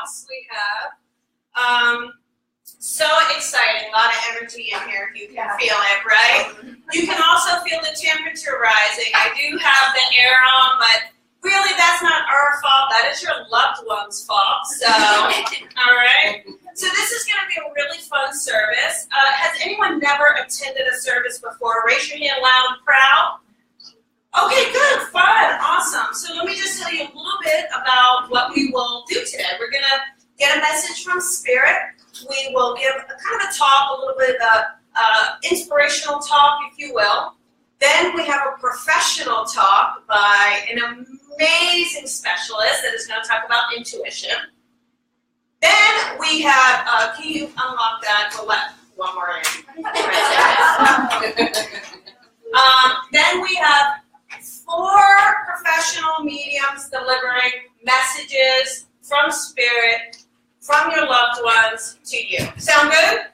else we have? So exciting, a lot of energy in here, if you can feel it, right? You can also feel the temperature rising. I do have the air on, but really that's not our fault, that is your loved one's fault, so, all right? So this is going to be a really fun service. Has anyone never attended a service before? Raise your hand loud and proud. Okay, good, fun, awesome. So let me just tell you a little bit about what we will do today. We're going to get a message from Spirit. We will give a kind of a talk, a little bit of inspirational talk, if you will. Then we have a professional talk by an amazing specialist that is going to talk about intuition. Then we have, can you unlock that? We'll let one more in. Then we have 4 professional mediums delivering messages from Spirit, from your loved ones to you. Sound good?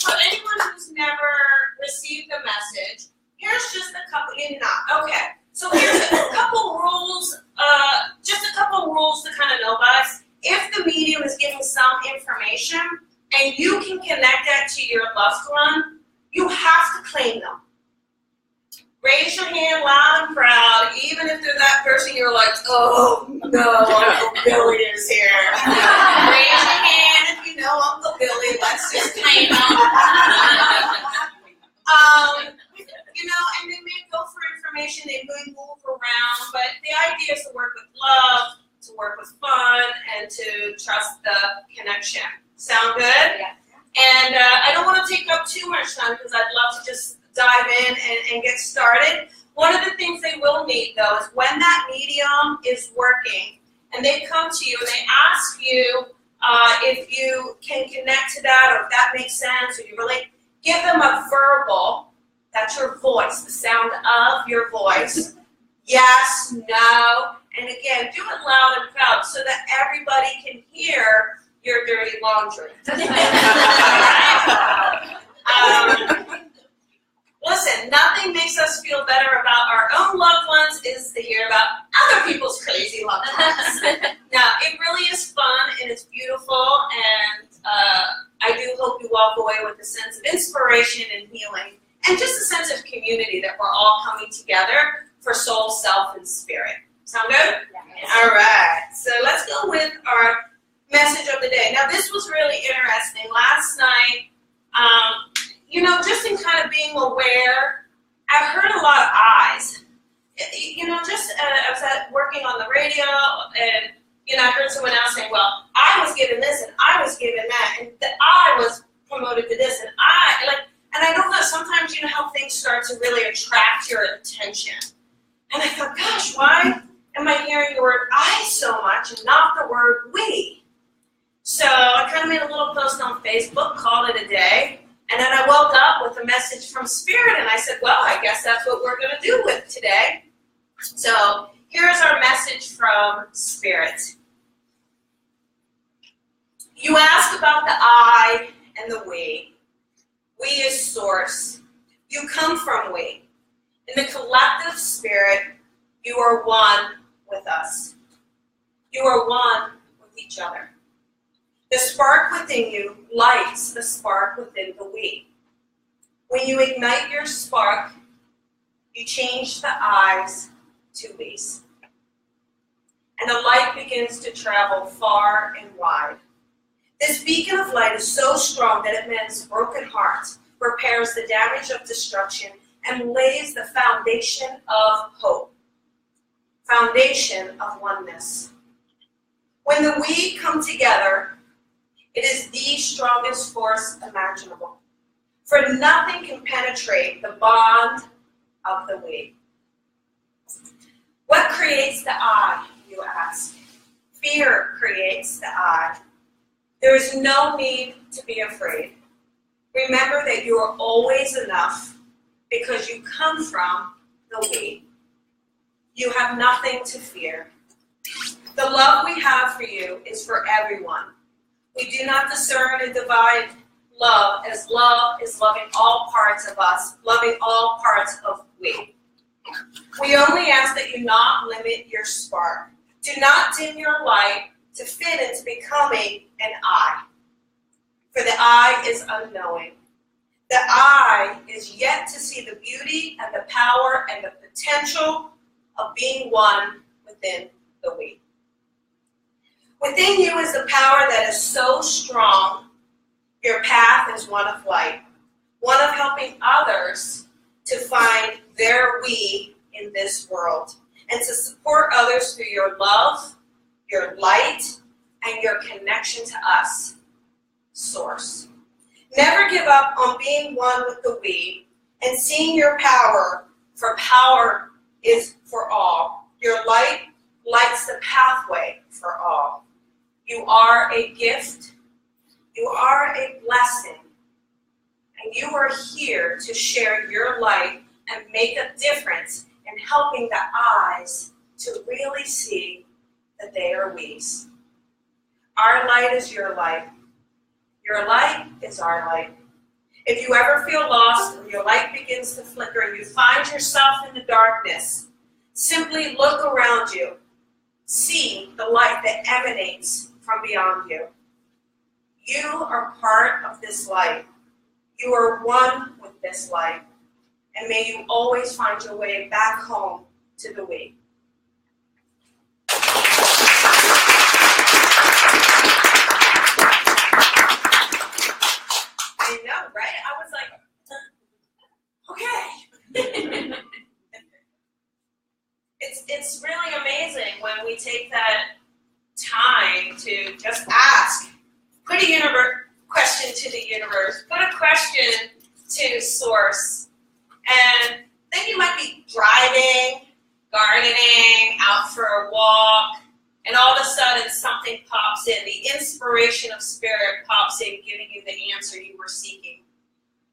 For anyone who's never received a message, here's just a couple, okay. So here's a couple rules, just a couple rules to kind of know about us. If the medium is giving some information and you can connect that to your loved one, you have to claim them. Raise your hand loud and proud, even if they're that person you're like, oh no, Uncle Billy is here. Raise your hand if you know Uncle Billy, let's just claim them. And they may go for information, they may move around, but the idea is to work with love, to work with fun, and to trust the connection. Sound good? Yeah. And I don't want to take up too much time because I'd love to just dive in and get started. One of the things they will need, though, is when that medium is working and they come to you and they ask you if you can connect to that or if that makes sense or you really give them a verbal, that's your voice, the sound of your voice. Yes, no, and again, do it loud and proud so that everybody can hear your dirty laundry. Listen, nothing makes us feel better about our own loved ones is to hear about other people's crazy loved ones. Now, it really is fun and it's beautiful, and I do hope you walk away with a sense of inspiration and healing, and just a sense of community that we're all coming together for soul, self, and spirit. Sound good? Yes. All right. So let's go with our message of the day. Now, this was really interesting. Last night, just in kind of being aware, I heard a lot of eyes. I was working on the radio, and I heard someone else saying, well, I was given this, and I was given that, and I was promoted to this, and I know that sometimes how things start to really attract your attention. And I thought, gosh, why am I hearing the word I so much and not the word we? So I kind of made a little post on Facebook, called it a day, and then I woke up with a message from Spirit, and I said, well, I guess that's what we're going to do with today. So here's our message from Spirit. You ask about the I and the we. We is source. You come from we. In the collective spirit, you are one with us. You are one with each other. The spark within you lights the spark within the we. When you ignite your spark, you change the I's to we's. And the light begins to travel far and wide. This beacon of light is so strong that it mends broken hearts, repairs the damage of destruction, and lays the foundation of hope. Foundation of oneness. When the we come together, it is the strongest force imaginable. For nothing can penetrate the bond of the we. What creates the I, you ask? Fear creates the I. There is no need to be afraid. Remember that you are always enough because you come from the we. You have nothing to fear. The love we have for you is for everyone. We do not discern and divide love as love is loving all parts of us, loving all parts of we. We only ask that you not limit your spark. Do not dim your light to fit into becoming an I. For the I is unknowing. The I is yet to see the beauty and the power and the potential of being one within the we. Within you is the power that is so strong. Your path is one of light, one of helping others to find their we in this world, and to support others through your love, your light, and your connection to us, Source. Never give up on being one with the we and seeing your power, for power is for all. Your light lights the pathway for all. You are a gift. You are a blessing. And you are here to share your light and make a difference in helping the eyes to really see that they are we's. Our light is your light. Your light is our light. If you ever feel lost and your light begins to flicker and you find yourself in the darkness, simply look around you. See the light that emanates from beyond you. You are part of this light. You are one with this light. And may you always find your way back home to the we. I know, right? I was like, okay. It's really amazing when we take that time to just ask. Put a question to the universe. Put a question to Source. And then you might be driving, gardening, out for a walk, and all of a sudden something pops in. The inspiration of spirit pops in, giving you the answer you were seeking.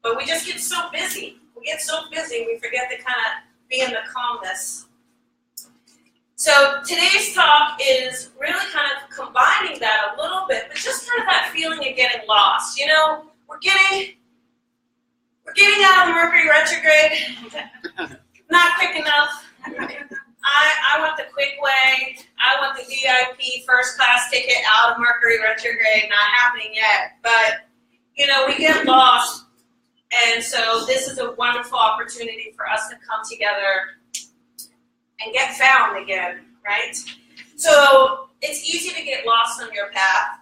But we just get so busy. We get so busy, we forget to kind of be in the calmness. So today's talk is really kind of combining that a little bit, but just kind of that feeling of getting lost. You know, we're getting out of the Mercury retrograde, not quick enough. I want the quick way. I want the VIP first class ticket out of Mercury retrograde, not happening yet. But, you know, we get lost. And so this is a wonderful opportunity for us to come together and get found again, right? So it's easy to get lost on your path,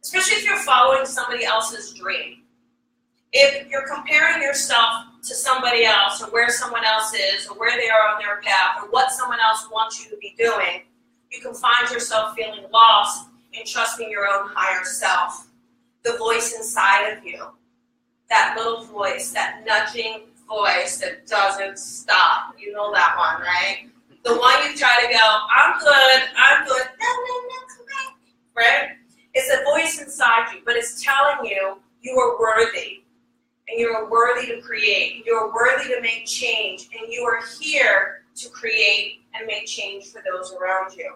especially if you're following somebody else's dream. If you're comparing yourself to somebody else, or where someone else is, or where they are on their path, or what someone else wants you to be doing, you can find yourself feeling lost in trusting your own higher self, the voice inside of you, that little voice, that nudging voice that doesn't stop. You know that one, right? The one you try to go, I'm good, no, come back, right? It's a voice inside you, but it's telling you you are worthy, and you are worthy to create, you are worthy to make change, and you are here to create and make change for those around you.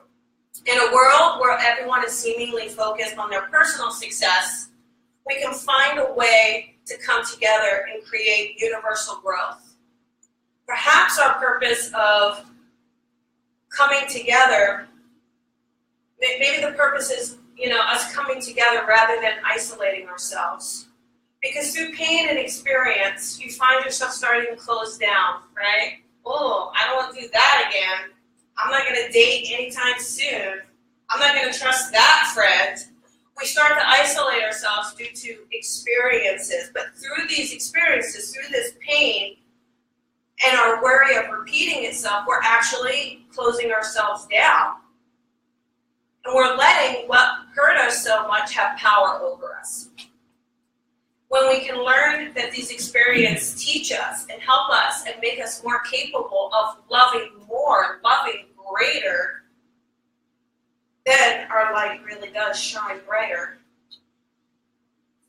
In a world where everyone is seemingly focused on their personal success, we can find a way to come together and create universal growth. Perhaps our purpose of coming together, maybe the purpose is, you know, us coming together rather than isolating ourselves. Because through pain and experience, you find yourself starting to close down, right? Oh, I don't want to do that again. I'm not going to date anytime soon. I'm not going to trust that friend. We start to isolate ourselves due to experiences. But through these experiences, through this pain, and our worry of repeating itself, we're actually closing ourselves down. And we're letting what hurt us so much have power over us. When we can learn that these experiences teach us and help us and make us more capable of loving more, loving greater, then our light really does shine brighter.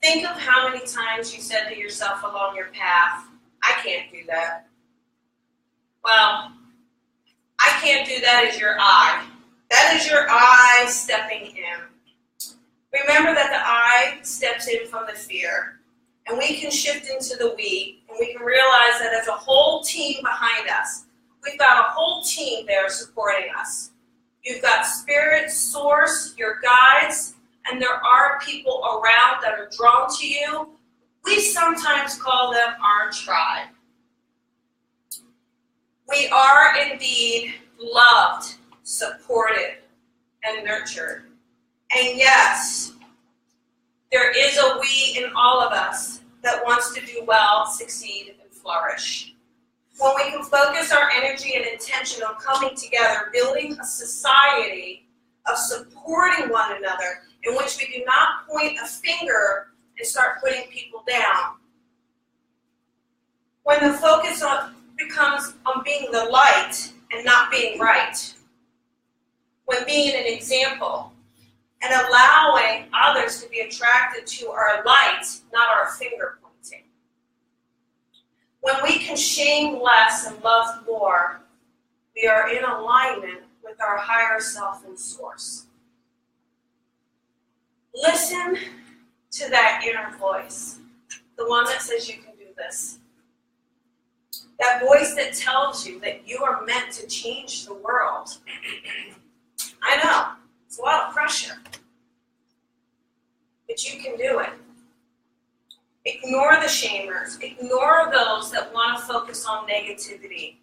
Think of how many times you said to yourself along your path, I can't do that. Well, I can't do that is your I. That is your I stepping in. Remember that the I steps in from the fear. And we can shift into the we, and we can realize that as a whole team behind us, we've got a whole team there supporting us. got spirit, source, your guides, and there are people around that are drawn to you. We sometimes call them our tribe. We are indeed loved, supported, and nurtured. And yes, there is a we in all of us that wants to do well, succeed, and flourish. When we can focus our energy and intention on coming together, building a society of supporting one another in which we do not point a finger and start putting people down. When the focus becomes on being the light and not being right. When being an example and allowing others to be attracted to our light, not our finger pointing. When we can shame less and love more, we are in alignment with our higher self and source. Listen to that inner voice, the one that says you can do this. That voice that tells you that you are meant to change the world. I know, it's a lot of pressure, but you can do it. Ignore the shamers. Ignore those that want to focus on negativity.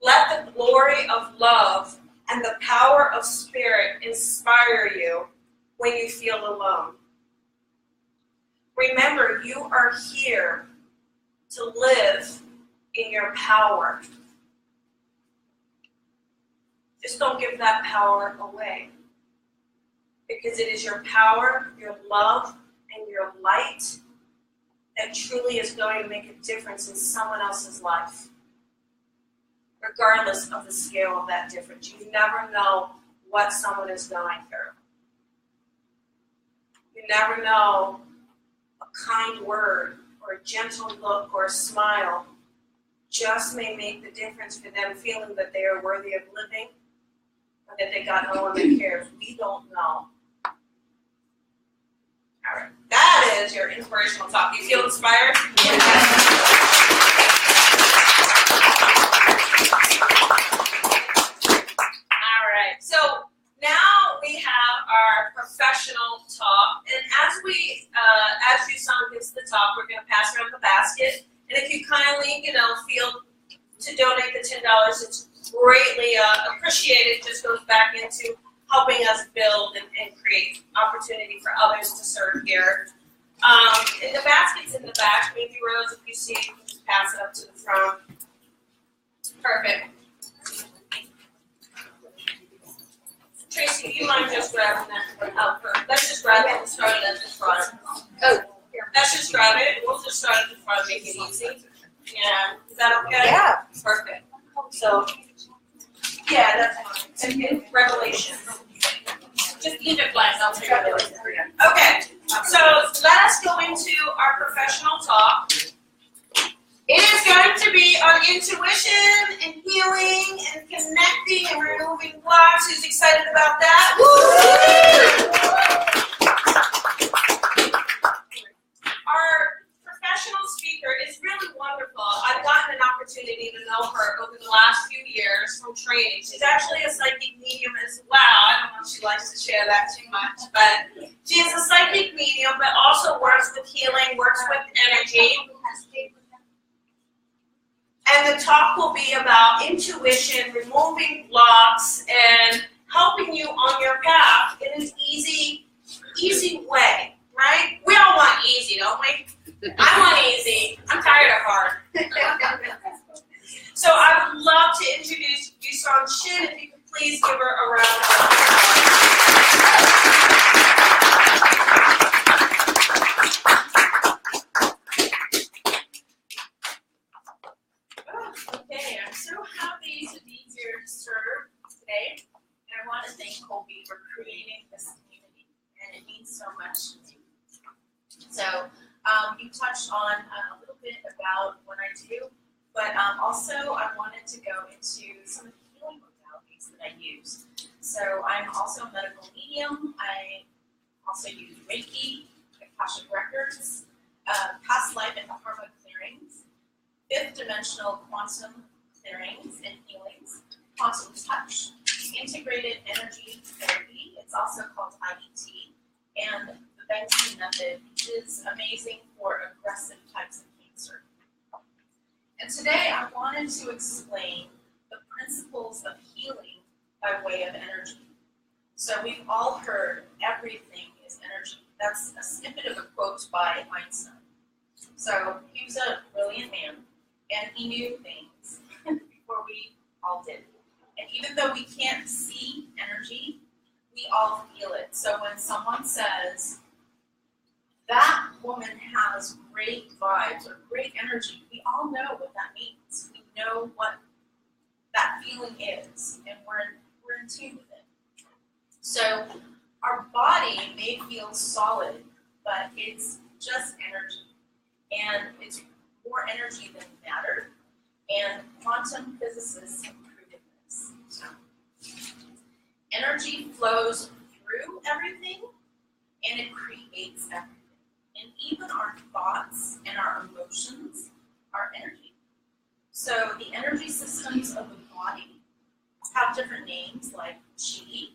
Let the glory of love and the power of spirit inspire you when you feel alone. Remember, you are here to live in your power. Just don't give that power away. Because it is your power, your love, and your light that truly is going to make a difference in someone else's life. Regardless of the scale of that difference. You never know what someone is going through. You never know a kind word or a gentle look or a smile just may make the difference for them feeling that they are worthy of living or that they got no one that cares. We don't know. All right, that is your inspirational talk. You feel inspired? All right, so now we have our professional talk, and as you sung gets the talk, we're going to pass around the basket. And if you kindly, feel to donate the $10, it's greatly appreciated. It just goes back into helping us build and create opportunity for others to serve here. And the basket's in the back. Maybe Rose, if you see it, you can just pass it up to the front. Perfect. Tracy, do you mind just grabbing that? Let's just grab it and start it at the front. Oh. Let's just grab it. We'll just start at the front, make it easy. Yeah. Is that okay? Yeah. Perfect. So, yeah, that's fine. And Revelation. Just leave it blank. I'll take it. Okay. So, let us go into our professional talk. It is going to be on intuition and healing and connecting and removing blocks. Who's excited about that? Woo! Our professional speaker is really wonderful. I've gotten an opportunity to know her over the last few years from training. She's actually a psychic medium as well. I don't know if she likes to share that too much, but she is a psychic medium, but also works with healing, works with energy. And the talk will be about intuition, removing blocks, and helping you on your path in an easy way. Right? We all want easy, don't we? I want easy. I'm tired of hard. So I would love to introduce Yusong Shin. If you could please give her a round of applause. Okay, I'm so happy to be here to serve today. And I want to thank Colby for creating this community. And it means so much to me. So you touched on a little bit about what I do, but also I wanted to go into some of the healing modalities that I use. So I'm also a medical medium. I also use Reiki, Akashic Records, past life and karma clearings, fifth dimensional quantum clearings and healings, quantum touch, integrated energy therapy. It's also called IET. And the Bengtsson method is amazing for aggressive types of cancer. And today I wanted to explain the principles of healing by way of energy. So we've all heard everything is energy. That's a snippet of a quote by Einstein. So he was a brilliant man, and he knew things before we all did. And even though we can't see energy, we all feel it. So when someone says, that woman has great vibes or great energy, we all know what that means. We know what that feeling is, and we're in tune with it. So our body may feel solid, but it's just energy. And it's more energy than matter. And quantum physicists have proven this. So, energy flows through everything, and it creates everything. And even our thoughts and our emotions are energy. So the energy systems of the body have different names like chi,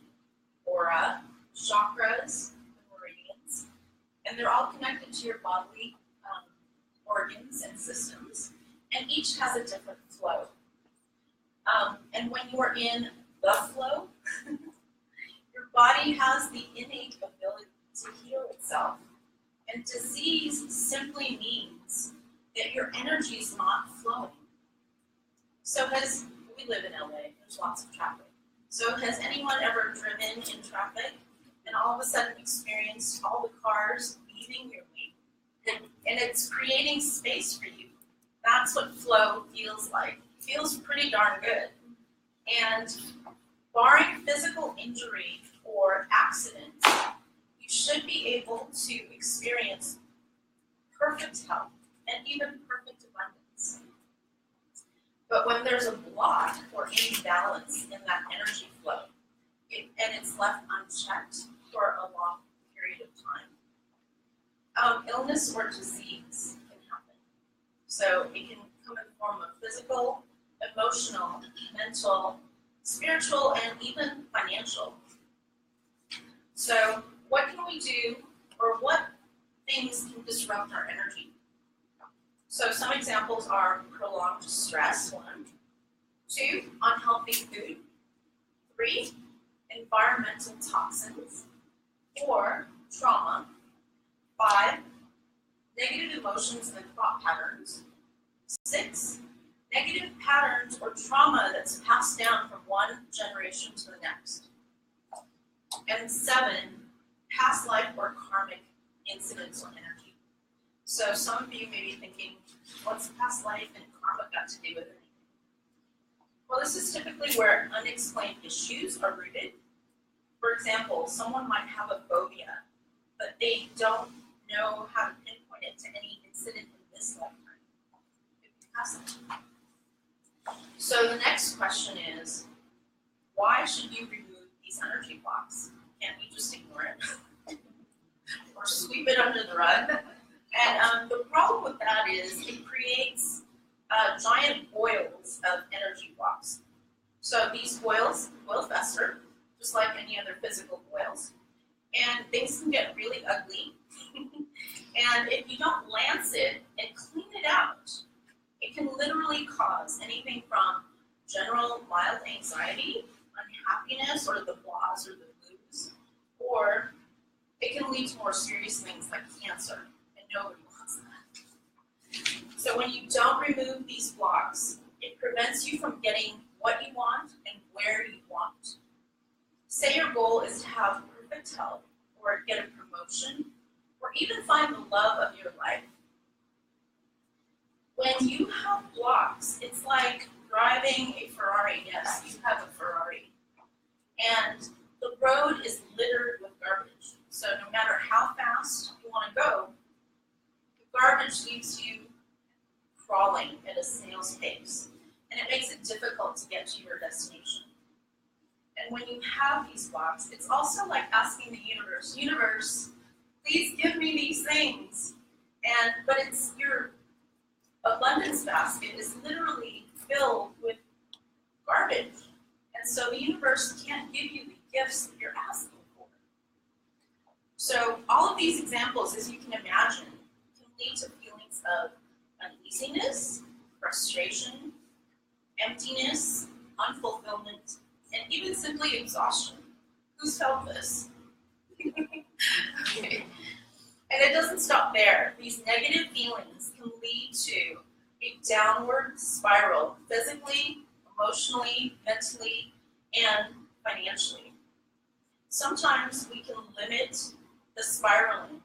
aura, chakras, and meridians, and they're all connected to your bodily organs and systems, and each has a different flow. And when you are in the flow, your body has the innate ability to heal itself. And disease simply means that your energy is not flowing. So we live in LA, there's lots of traffic. So has anyone ever driven in traffic and all of a sudden experienced all the cars leaving your lane? And it's creating space for you. That's what flow feels like. It feels pretty darn good. And barring physical injury or accident, you should be able to experience perfect health and even perfect abundance. But when there's a block or imbalance in that energy flow, and it's left unchecked for a long period of time, illness or disease can happen. So it can come in the form of physical, emotional, mental, spiritual, and even financial. So what can we do, or what things can disrupt our energy? So some examples are prolonged stress, 1. 2, unhealthy food. 3, environmental toxins. 4, trauma. 5, negative emotions and thought patterns. 6, negative patterns or trauma that's passed down from one generation to the next. And 7, past life or karmic incidents or energy. So some of you may be thinking, what's past life and karma got to do with anything? Well, this is typically where unexplained issues are rooted. For example, someone might have a phobia, but they don't know how to pinpoint it to any incident in this lifetime. It could be past life. So the next question is, why should you remove these energy blocks? Can't we just ignore it? Or sweep it under the rug? And the problem with that is it creates giant boils of energy blocks. So these boils will fester, just like any other physical boils. And things can get really ugly. And if you don't lance it and clean it out, it can literally cause anything from general mild anxiety, unhappiness, or the blahs or the blues, or it can lead to more serious things like cancer, and nobody wants that. So when you don't remove these blocks, it prevents you from getting what you want and where you want. Say your goal is to have perfect health, or get a promotion, or even find the love of your life. When you have blocks, it's like driving a Ferrari. Yes, you have a Ferrari. And the road is littered with garbage. So no matter how fast you want to go, the garbage leaves you crawling at a snail's pace. And it makes it difficult to get to your destination. And when you have these blocks, it's also like asking the universe, please give me these things. But it's your abundance basket is literally filled with garbage. And so the universe can't give you the gifts that you're asking for. So all of these examples, as you can imagine, can lead to feelings of uneasiness, frustration, emptiness, unfulfillment, and even simply exhaustion. Who's felt this? Okay. And it doesn't stop there. These negative feelings can lead to a downward spiral, physically, emotionally, mentally, and financially. Sometimes we can limit the spiraling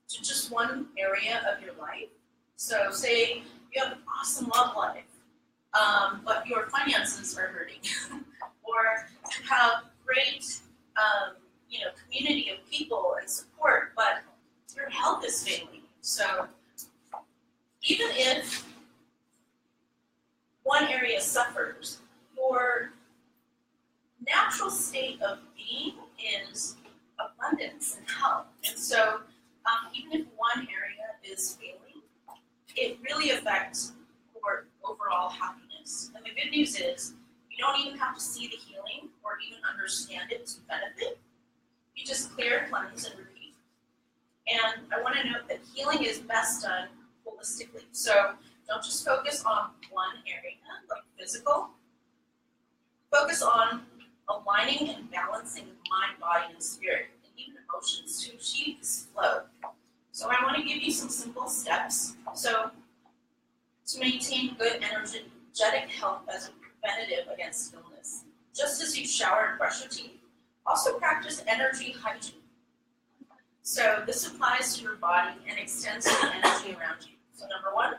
to just one area of your life. So say you have an awesome love life, but your finances are hurting, or you have great community of people and support, but your health is failing. So even if one area suffers, your natural state of being is abundance and health. And so even if one area is failing, it really affects your overall happiness. And the good news is you don't even have to see the healing or even understand it to benefit. You just clear, cleanse, and repeat. And I want to note that healing is best done holistically. So don't just focus on one area, like physical. Focus on aligning and balancing mind, body, and spirit, and even emotions to achieve this flow. So I want to give you some simple steps. So to maintain good energetic health as a preventative against illness, just as you shower and brush your teeth, also practice energy hygiene. So this applies to your body and extends to the energy around you. So number one,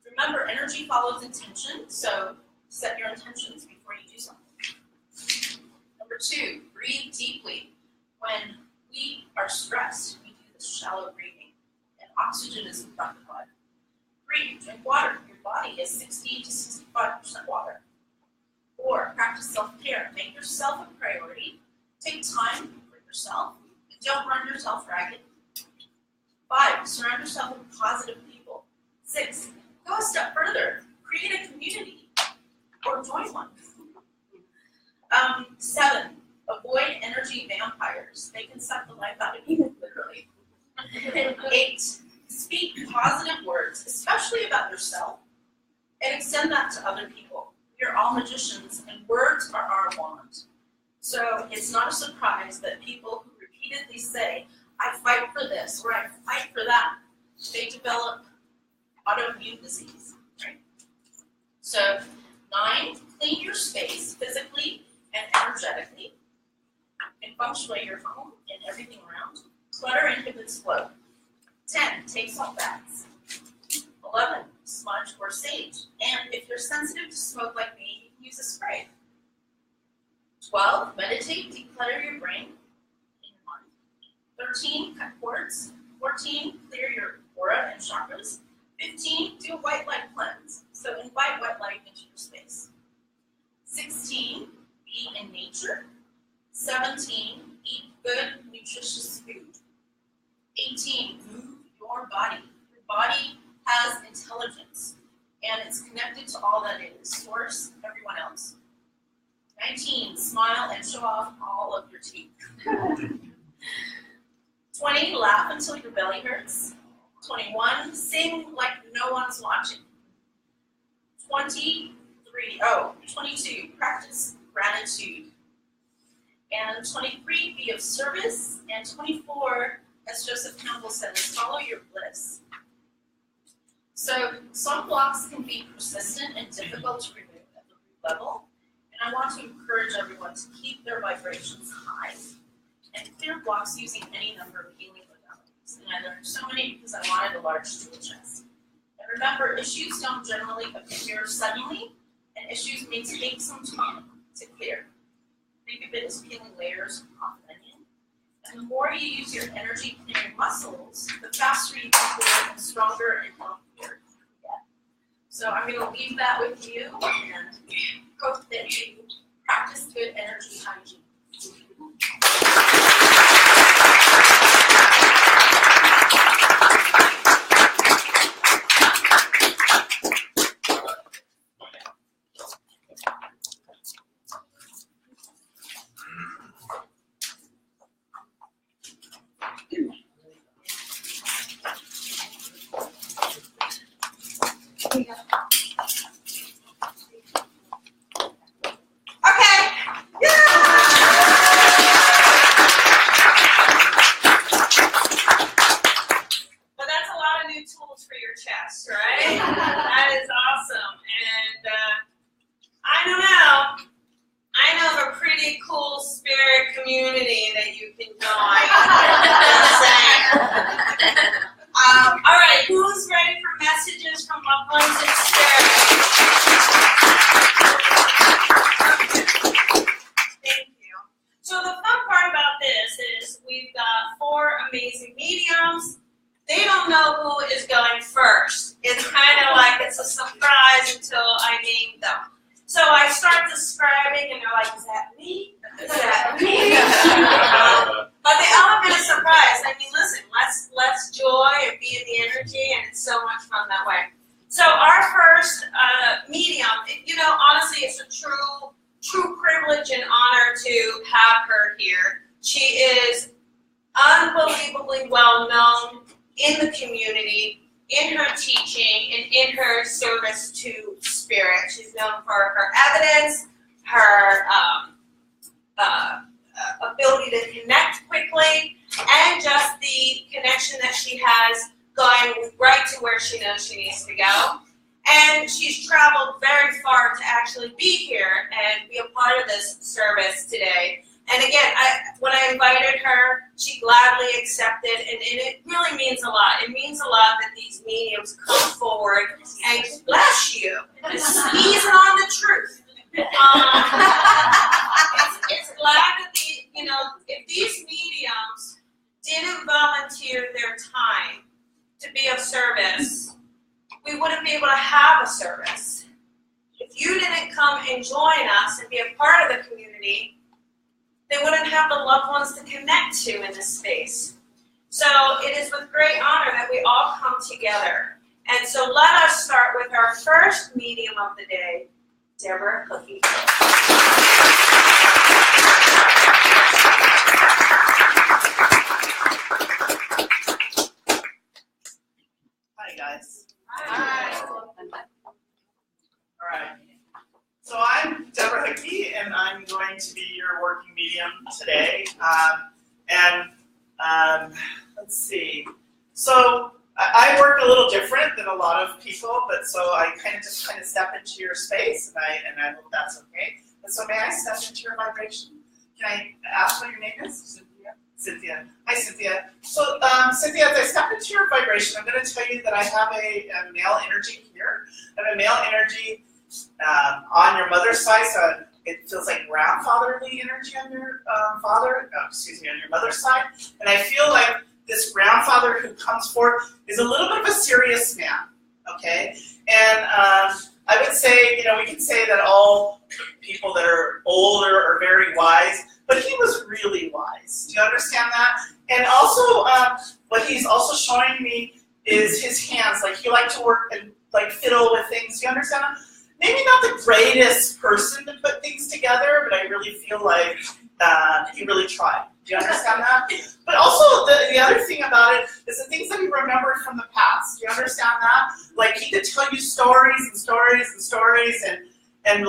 remember energy follows intention, so set your intentions before you do something. Number two, breathe deeply. When we are stressed, we do this shallow breathing, and oxygen is in front of the body. Breathe, drink water. Your body is 60 to 65% water. 4, practice self-care. Make yourself a priority. Take time for yourself. Don't run yourself ragged. 5, surround yourself with positive people. 6, go a step further. Create a community or join one. 7, avoid energy vampires. They can suck the life out of you, literally. 8, speak positive words, especially about yourself, and extend that to other people. We're all magicians, and words are our wand. So it's not a surprise that people who repeatedly say, I fight for this, or I fight for that, they develop autoimmune disease, right? So 9, clean your space physically and energetically, and functionally your home and everything around. Clutter inhibits flow. 10, take salt baths. 11, smudge or sage. And if you're sensitive to smoke like me, you can use a spray. 12, meditate, declutter your brain and your mind. 13, cut cords. 14, clear your aura and chakras. 15, do a white light cleanse. So invite white light into your space. 16, be in nature. 17, eat good, nutritious food. 18, move your body. Your body has intelligence, and it's connected to all that is, source, everyone else. 19, smile and show off all of your teeth. 20, laugh until your belly hurts. 21, sing like no one's watching. 22, practice gratitude. And 23, be of service. And 24, as Joseph Campbell says, follow your bliss. So some blocks can be persistent and difficult to remove at the root level. And I want to encourage everyone to keep their vibrations high and clear blocks using any number of healing modalities. And I learned so many because I wanted a large tool chest. And remember, issues don't generally appear suddenly, and issues may take some time to clear. Think of it as peeling layers off an onion. And the more you use your energy clearing muscles, the faster you can clear and stronger and healthier you get. So I'm going to leave that with you and hope that you practice good energy hygiene. community that you can join. Just saying. All right, who's ready for messages from loved ones and spirits? Thank you. So the fun part about this is we've got 4 amazing mediums. They don't know who is going first. It's kind of like it's a surprise until I name them. So I start describing and they're like, is that me? Is that me? But the element of surprise, I mean, listen, let's joy and be in the energy, and it's so much fun that way. So our first medium, honestly, it's a true privilege and honor to have her here. She is unbelievably well known in the community, in her teaching, and in her service to spirit. She's known for her evidence, her ability to connect quickly, and just the connection that she has going right to where she knows she needs to go. And she's traveled very far to actually be here and be a part of this service today. And again, when I invited her, she gladly accepted, and it really means a lot. It means a lot that these mediums come forward and bless you, squeeze it on the truth. It's glad that if these mediums didn't volunteer their time to be of service, we wouldn't be able to have a service. If you didn't come and join us and be a part of the community, they wouldn't have the loved ones to connect to in this space. So it is with great honor that we all come together. And so let us start with our first medium of the day, Deborah Cookie. Hi guys. Hi. All right. So I'm Deborah Hickey, and I'm going to be your working medium today. Let's see. So I work a little different than a lot of people, but so I kind of step into your space, and I hope that's okay. And so may I step into your vibration? Can I ask what your name is? Cynthia. Cynthia. Hi, Cynthia. So, Cynthia, as I step into your vibration, I'm going to tell you that I have a male energy here. I have a male energy on your mother's side, so it feels like grandfatherly energy on your on your mother's side. And I feel like this grandfather who comes forth is a little bit of a serious man, okay? And I would say, we can say that all people that are older are very wise, but he was really wise. Do you understand that? And also, what he's also showing me is his hands. Like, he liked to work and, fiddle with things. Do you understand that? Maybe not the greatest person to put things together, but I really feel like he really tried. Do you understand that? But also, the other thing about it is the things that he remembered from the past. Do you understand that? Like, he could tell you stories and stories and stories, and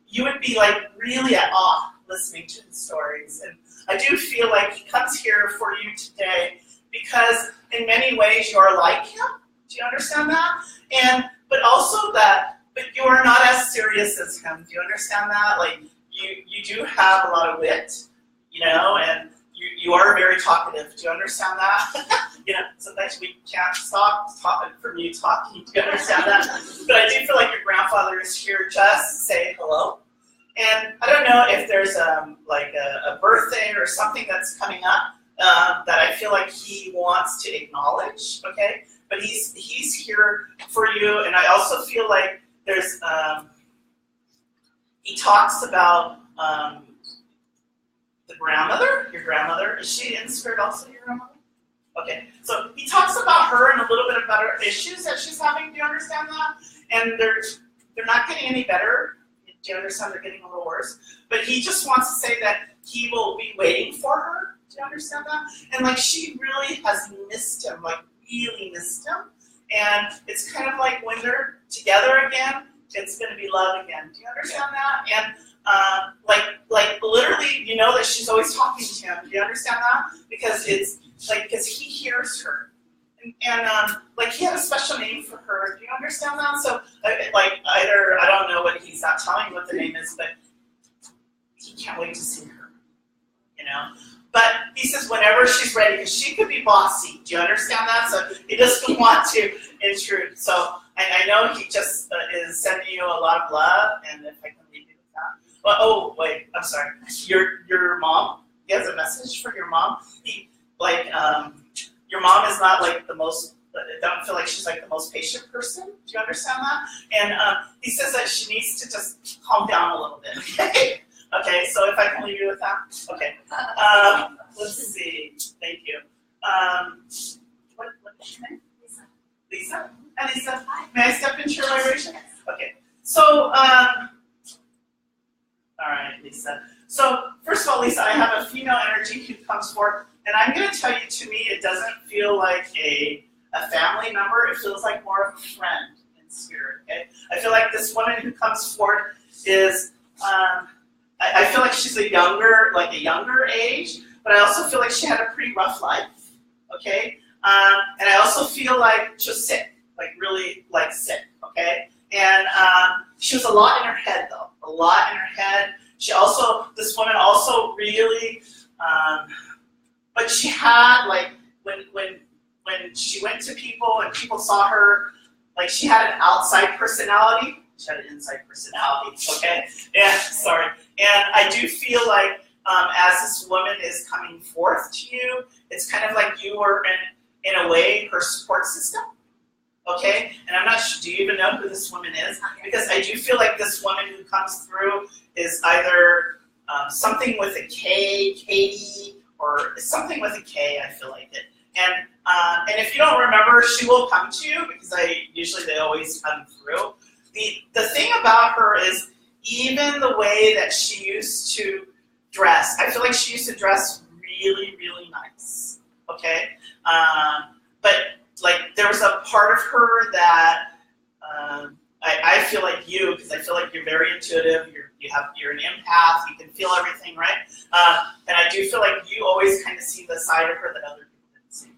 you would be, really at awe listening to his stories. And I do feel like he comes here for you today because in many ways you are like him. Do you understand that? But also but you are not as serious as him. Do you understand that? You do have a lot of wit, and you are very talkative. Do you understand that? Sometimes we can't stop from you talking. Do you understand that? But I do feel like your grandfather is here just to say hello. And I don't know if there's a birthday or something that's coming up that I feel like he wants to acknowledge, okay? But he's here for you, and I also feel like there's he talks about the grandmother, your grandmother. Is she in spirit also, your grandmother? Okay, so he talks about her and a little bit about her issues that she's having. Do you understand that? And they're not getting any better. Do you understand? They're getting a little worse. But he just wants to say that he will be waiting for her. Do you understand that? And she really has missed him, really missed him. And it's kind of like when they're together again, it's going to be love again. Do you understand that? And literally, that she's always talking to him. Do you understand that? Because it's because he hears her. And he had a special name for her. Do you understand that? So, either, I don't know what he's not telling you what the name is, but he can't wait to see her, whenever she's ready, because she could be bossy. Do you understand that? So he doesn't want to intrude. So I know he just is sending you a lot of love, and if I can leave you with that. Well, oh, wait, I'm sorry. Your mom, he has a message for your mom. Your mom is not like the most, I don't feel like she's like the most patient person. Do you understand that? And he says that she needs to just calm down a little bit, okay? Okay, so if I can leave you with that. Okay. Let's see. Thank you. What is your name? Lisa. Lisa? Hi, Lisa. Hi. May I step into your vibration? Okay. So, all right, Lisa. So, first of all, Lisa, I have a female energy who comes forward, and I'm going to tell you, to me, it doesn't feel like a family member. It feels like more of a friend in spirit, okay? I feel like this woman who comes forward is, I feel like she's a younger age, but I also feel like she had a pretty rough life, okay? And I also feel like she was sick, like really like sick, okay? And she was a lot in her head though, a lot in her head. This woman also really, but she had like, when she went to people and people saw her, like she had an outside personality. She had an inside personality, okay? And sorry. And I do feel like as this woman is coming forth to you, it's kind of like you were in a way her support system, okay? And I'm not sure, do you even know who this woman is? Because I do feel like this woman who comes through is either something with a K, Katie, or something with a K, I feel like it. And if you don't remember, she will come to you because they always come through. The thing about her is even the way that she used to dress. I feel like she used to dress really, really nice, okay? But like there was a part of her that I feel like you, because I feel like you're very intuitive, you're an empath, you can feel everything, right? And I do feel like you always kind of see the side of her that other people didn't see,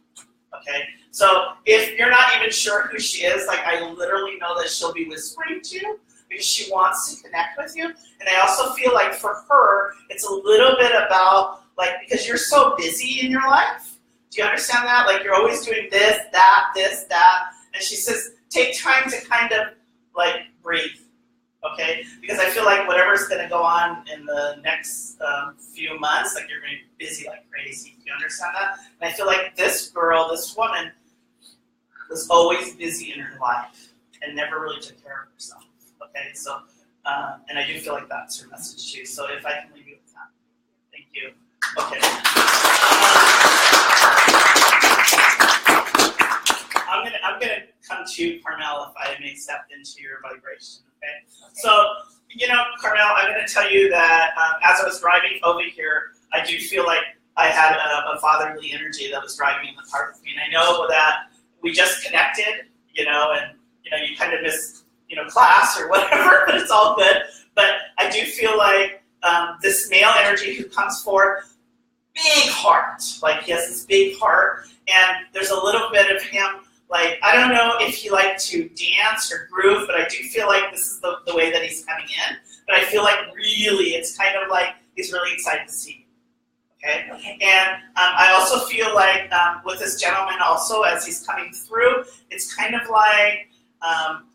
okay? So if you're not even sure who she is, like I literally know that she'll be whispering to you because she wants to connect with you. And I also feel like for her, it's a little bit about like, because you're so busy in your life. Do you understand that? Like you're always doing this, that. And she says, take time to kind of like breathe, okay? Because I feel like whatever's gonna go on in the next few months, like you're gonna be busy like crazy. Do you understand that? And I feel like this woman, was always busy in her life and never really took care of herself. Okay, so, and I do feel like that's her message too. So if I can leave you with that. Thank you. Okay. I'm gonna come to Carmel if I may step into your vibration, okay? So, you know, Carmel, I'm gonna tell you that as I was driving over here, I do feel like I had a fatherly energy that was driving in the car with me. And I know that we just connected, you know, and, you know, you kind of missed, you know, class or whatever, but it's all good. But I do feel like this male energy who comes forward, big heart, like he has this big heart, and there's a little bit of him, like, I don't know if he liked to dance or groove, but I do feel like this is the way that he's coming in. But I feel like really, it's kind of like he's really excited to see you. Okay. And I also feel like with this gentleman also, as he's coming through, it's kind of like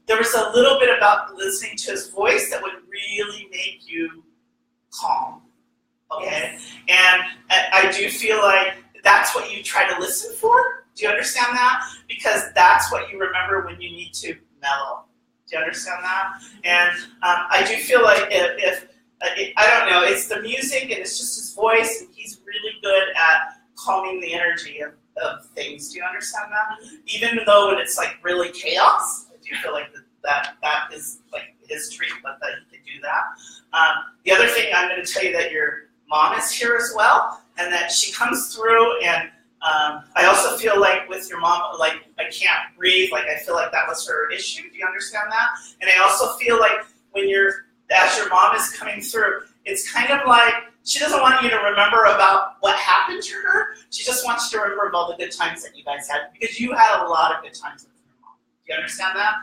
there was a little bit about listening to his voice that would really make you calm. Okay. Yes. And I do feel like that's what you try to listen for. Do you understand that? Because that's what you remember when you need to mellow. Do you understand that? And I do feel like if I don't know, it's the music and it's just his voice, and he's really good at calming the energy of things. Do you understand that? Even though when it's like really chaos, I do feel like that is like his treatment, that he can do that. The other thing I'm going to tell you that your mom is here as well, and that she comes through, and I also feel like with your mom, like I can't breathe, like I feel like that was her issue. Do you understand that? And I also feel like as your mom is coming through, it's kind of like she doesn't want you to remember about what happened to her. She just wants you to remember all the good times that you guys had, because you had a lot of good times with your mom. Do you understand that?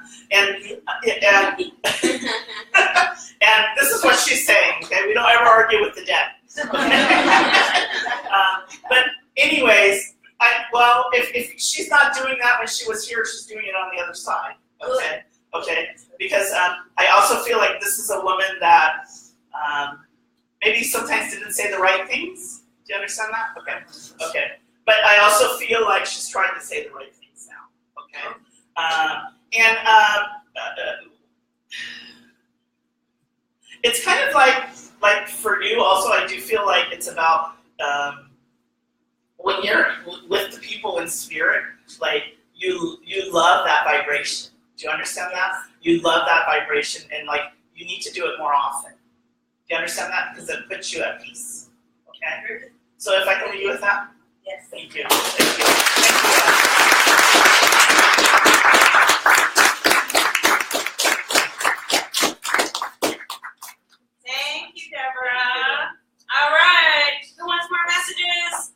And this is what she's saying, okay? We don't ever argue with the dead. But if she's not doing that when she was here, she's doing it on the other side. Okay. Okay. Because I also feel like this is a woman that maybe sometimes didn't say the right things. Do you understand that? Okay. Okay. But I also feel like she's trying to say the right things now. Okay. It's kind of like for you also, I do feel like it's about when you're with the people in spirit, like you love that vibration. Do you understand that? You love that vibration, and like you need to do it more often. Do you understand that? Because it puts you at peace. Okay? So if I can leave you with that? Yes. Thank you. Thank you. Thank you. Thank you, Deborah. All right, who wants more messages?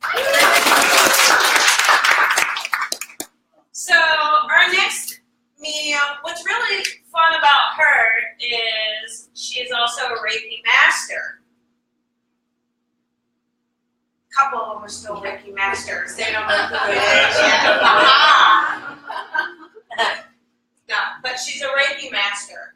So our next medium, what's really fun about her is she is also a Reiki master. A couple of them are still Reiki masters. They don't know who it is yet. No, but she's a Reiki master.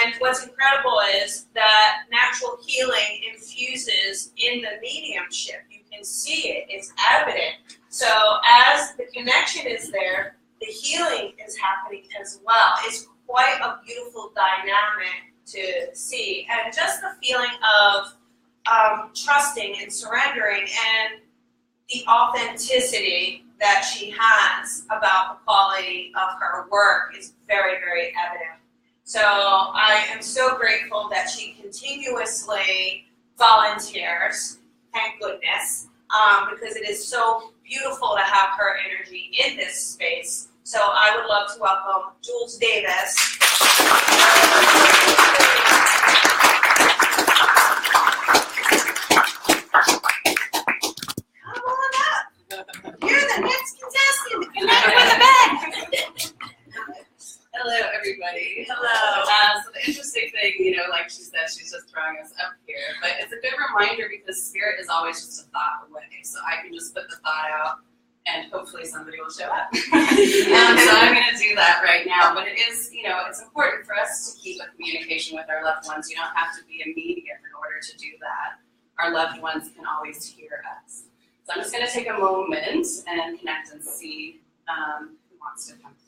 And what's incredible is that natural healing infuses in the mediumship. You can see it, it's evident. So as the connection is there, the healing is happening as well. It's quite a beautiful dynamic to see. And just the feeling of trusting and surrendering and the authenticity that she has about the quality of her work is very, very evident. So I am so grateful that she continuously volunteers, thank goodness, because it is so beautiful to have her energy in this space. So I would love to welcome Jules Davis. Come on up. You're the next contestant. Connect with a bed. Hello, everybody. Hello. So the interesting thing, like she said, she's just throwing us up here. But it's a good reminder because spirit is always just a thought away. So I can just put the thought out and hopefully somebody will show up. So I'm going to do that right now. But it is, it's important for us to keep a communication with our loved ones. You don't have to be a medium in order to do that. Our loved ones can always hear us. So I'm just going to take a moment and connect and see who wants to come through.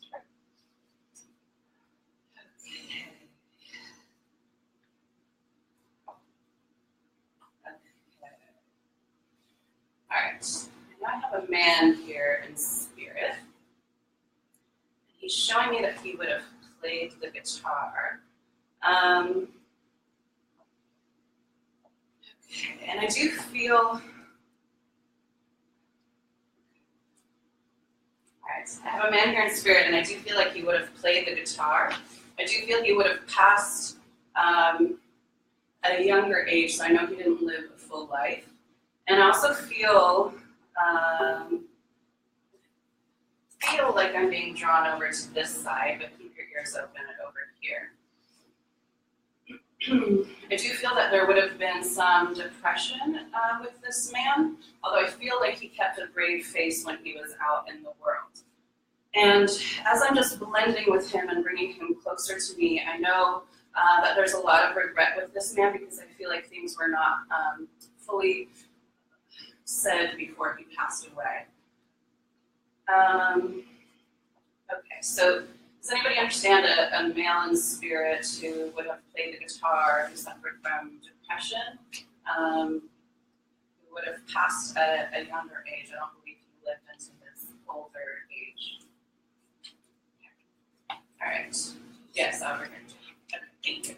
All right, now I have a man here in spirit. He's showing me that he would have played the guitar. Okay, and I do feel, all right, I have a man here in spirit, and I do feel like he would have played the guitar. I do feel he would have passed at a younger age, so I know he didn't live a full life. And I also feel like I'm being drawn over to this side, but keep your ears open and over here. I do feel that there would have been some depression with this man, although I feel like he kept a brave face when he was out in the world. And as I'm just blending with him and bringing him closer to me, I know that there's a lot of regret with this man because I feel like things were not fully said before he passed away. Okay, so does anybody understand a male in spirit who would have played the guitar, who suffered from depression, who would have passed at a younger age? I don't believe he lived into his older age. All right. Yes, over here. Okay, thank you.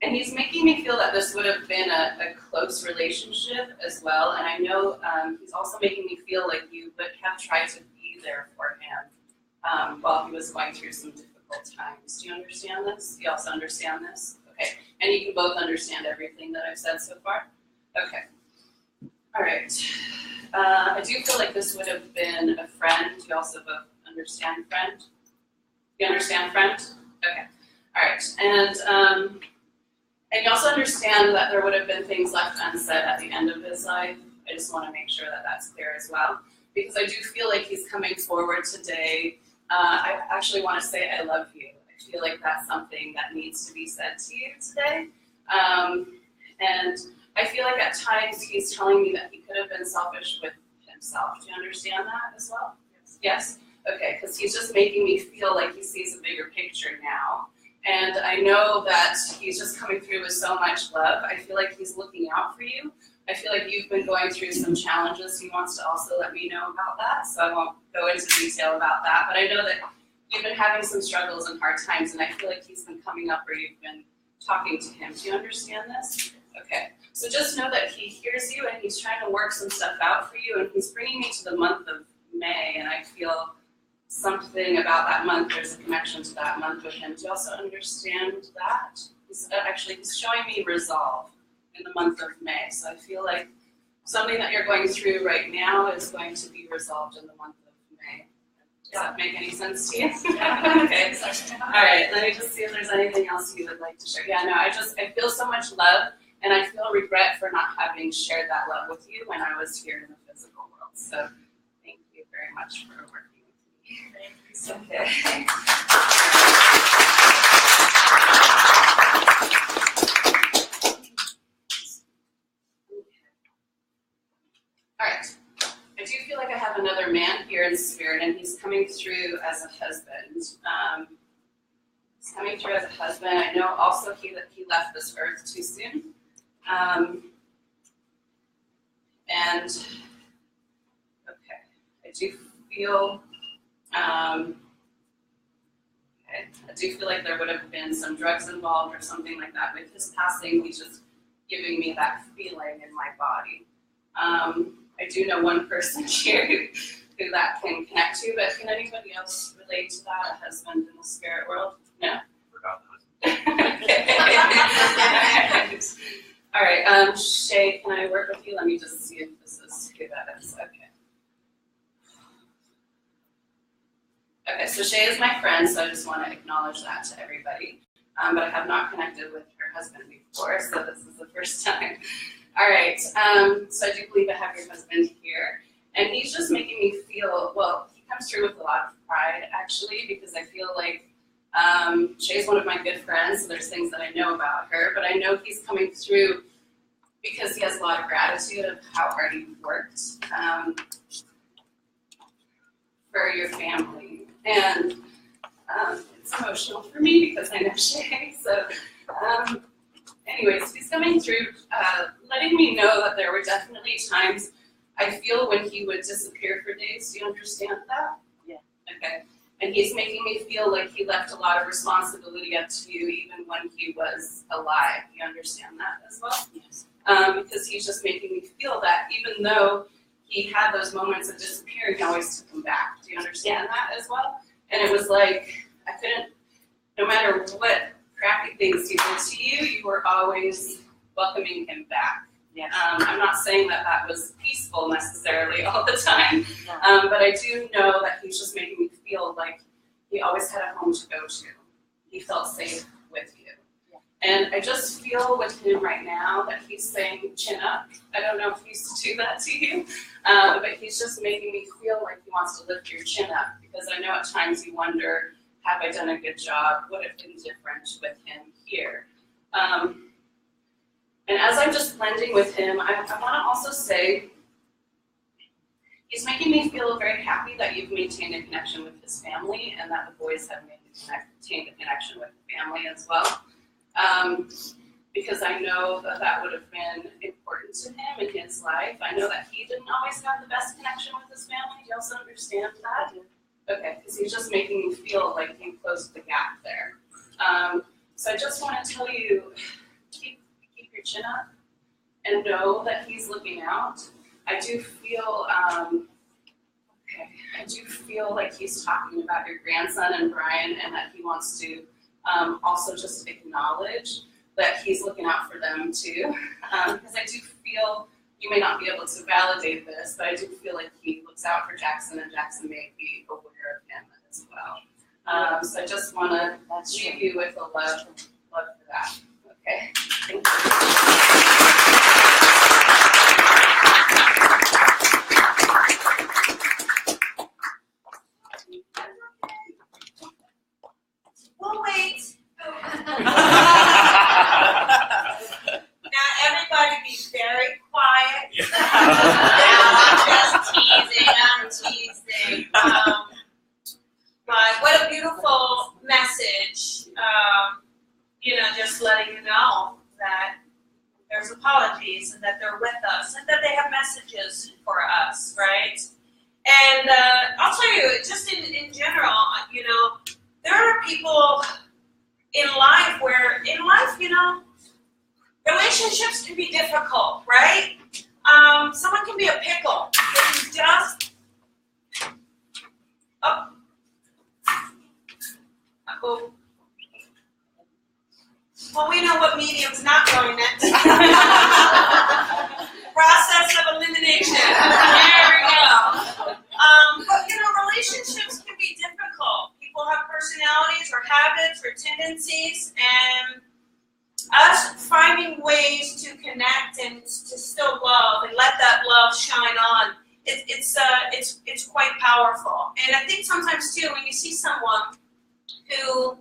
And he's making me feel that this would have been a close relationship as well. And I know he's also making me feel like you would have tried to be there for him while he was going through some difficult times. Do you understand this? Do you also understand this? Okay. And you can both understand everything that I've said so far? Okay. All right. I do feel like this would have been a friend. You also both understand friend? You understand friend? Okay. All right. And you also understand that there would have been things left unsaid at the end of his life. I just want to make sure that that's clear as well, because I do feel like he's coming forward today. I actually want to say I love you. I feel like that's something that needs to be said to you today. And I feel like at times he's telling me that he could have been selfish with himself. Do you understand that as well? Yes? Okay, because he's just making me feel like he sees a bigger picture now. And I know that he's just coming through with so much love. I feel like he's looking out for you. I feel like you've been going through some challenges. He wants to also let me know about that, so I won't go into detail about that. But I know that you've been having some struggles and hard times, and I feel like he's been coming up or you've been talking to him. Do you understand this? Okay. So just know that he hears you and he's trying to work some stuff out for you, and he's bringing me to the month of May, and I feel something about that month. There's a connection to that month with him. Do you also understand that? He's showing me resolve in the month of May. So I feel like something that you're going through right now is going to be resolved in the month of May. Does that make any sense to you? Okay. All right. Let me just see if there's anything else you would like to share. Yeah, no, I feel so much love, and I feel regret for not having shared that love with you when I was here in the physical world. So thank you very much for working with me. Okay. All right. I do feel like I have another man here in spirit, and he's coming through as a husband. He's coming through as a husband. I know also he left this earth too soon. And okay, I do feel like there would have been some drugs involved or something like that. With his passing, he's just giving me that feeling in my body. I do know one person here who that can connect to, but can anybody else relate to that? A husband in the spirit world? No? Forgot the husband. Okay. All right, Shay, can I work with you? Let me just see if this is who that is. Okay. Okay, so Shay is my friend, so I just want to acknowledge that to everybody. But I have not connected with her husband before, so this is the first time. All right, so I do believe I have your husband here. And he's just making me feel, well, he comes through with a lot of pride, actually, because I feel like Shay's one of my good friends, so there's things that I know about her, but I know he's coming through because he has a lot of gratitude of how hard he worked for your family. And it's emotional for me because I know Shay, so anyways, he's coming through letting me know that there were definitely times I feel when he would disappear for days. Do you understand that? Yeah. Okay. And he's making me feel like he left a lot of responsibility up to you even when he was alive. Do you understand that as well? Yes. Because he's just making me feel that even though he had those moments of disappearing, he always took them back. Do you understand that as well? And it was like, I couldn't, no matter what crappy things he did to you, you were always welcoming him back. Yes. I'm not saying that that was peaceful necessarily all the time, No. but I do know that he's just making me feel like he always had a home to go to. He felt safe with you. Yeah. And I just feel with him right now that he's saying, chin up. I don't know if he used to do that to you, but he's just making me feel like he wants to lift your chin up, because I know at times you wonder, have I done a good job? Would have been different with him here? And as I'm just blending with him, I want to also say, he's making me feel very happy that you've maintained a connection with his family and that the boys have maintained a connection with the family as well. Because I know that that would have been important to him in his life. I know that he didn't always have the best connection with his family. Do you also understand that? Okay, because he's just making me feel like you closed the gap there. So I just want to tell you, keep your chin up and know that he's looking out. I do feel, I do feel like he's talking about your grandson and Brian, and that he wants to also just acknowledge that he's looking out for them too. Because I do feel, you may not be able to validate this, but I do feel like he looks out for Jackson, and Jackson may be aware of him as well. So I just want to leave you with a love for that. Okay, thank you. very quiet. Yeah. I'm just teasing. But what a beautiful message. Just letting you know that there's apologies and that they're with us and that they have messages for us, right? And I'll tell you, just in general, there are people in life where, relationships can be difficult, right? Someone can be a pickle. They can just, well, we know what medium's not going next. Process of elimination. There we go. But relationships can be difficult. People have personalities or habits or tendencies, and us finding ways to connect and to still love and let that love shine on. It's quite powerful. And I think sometimes too, when you see someone who,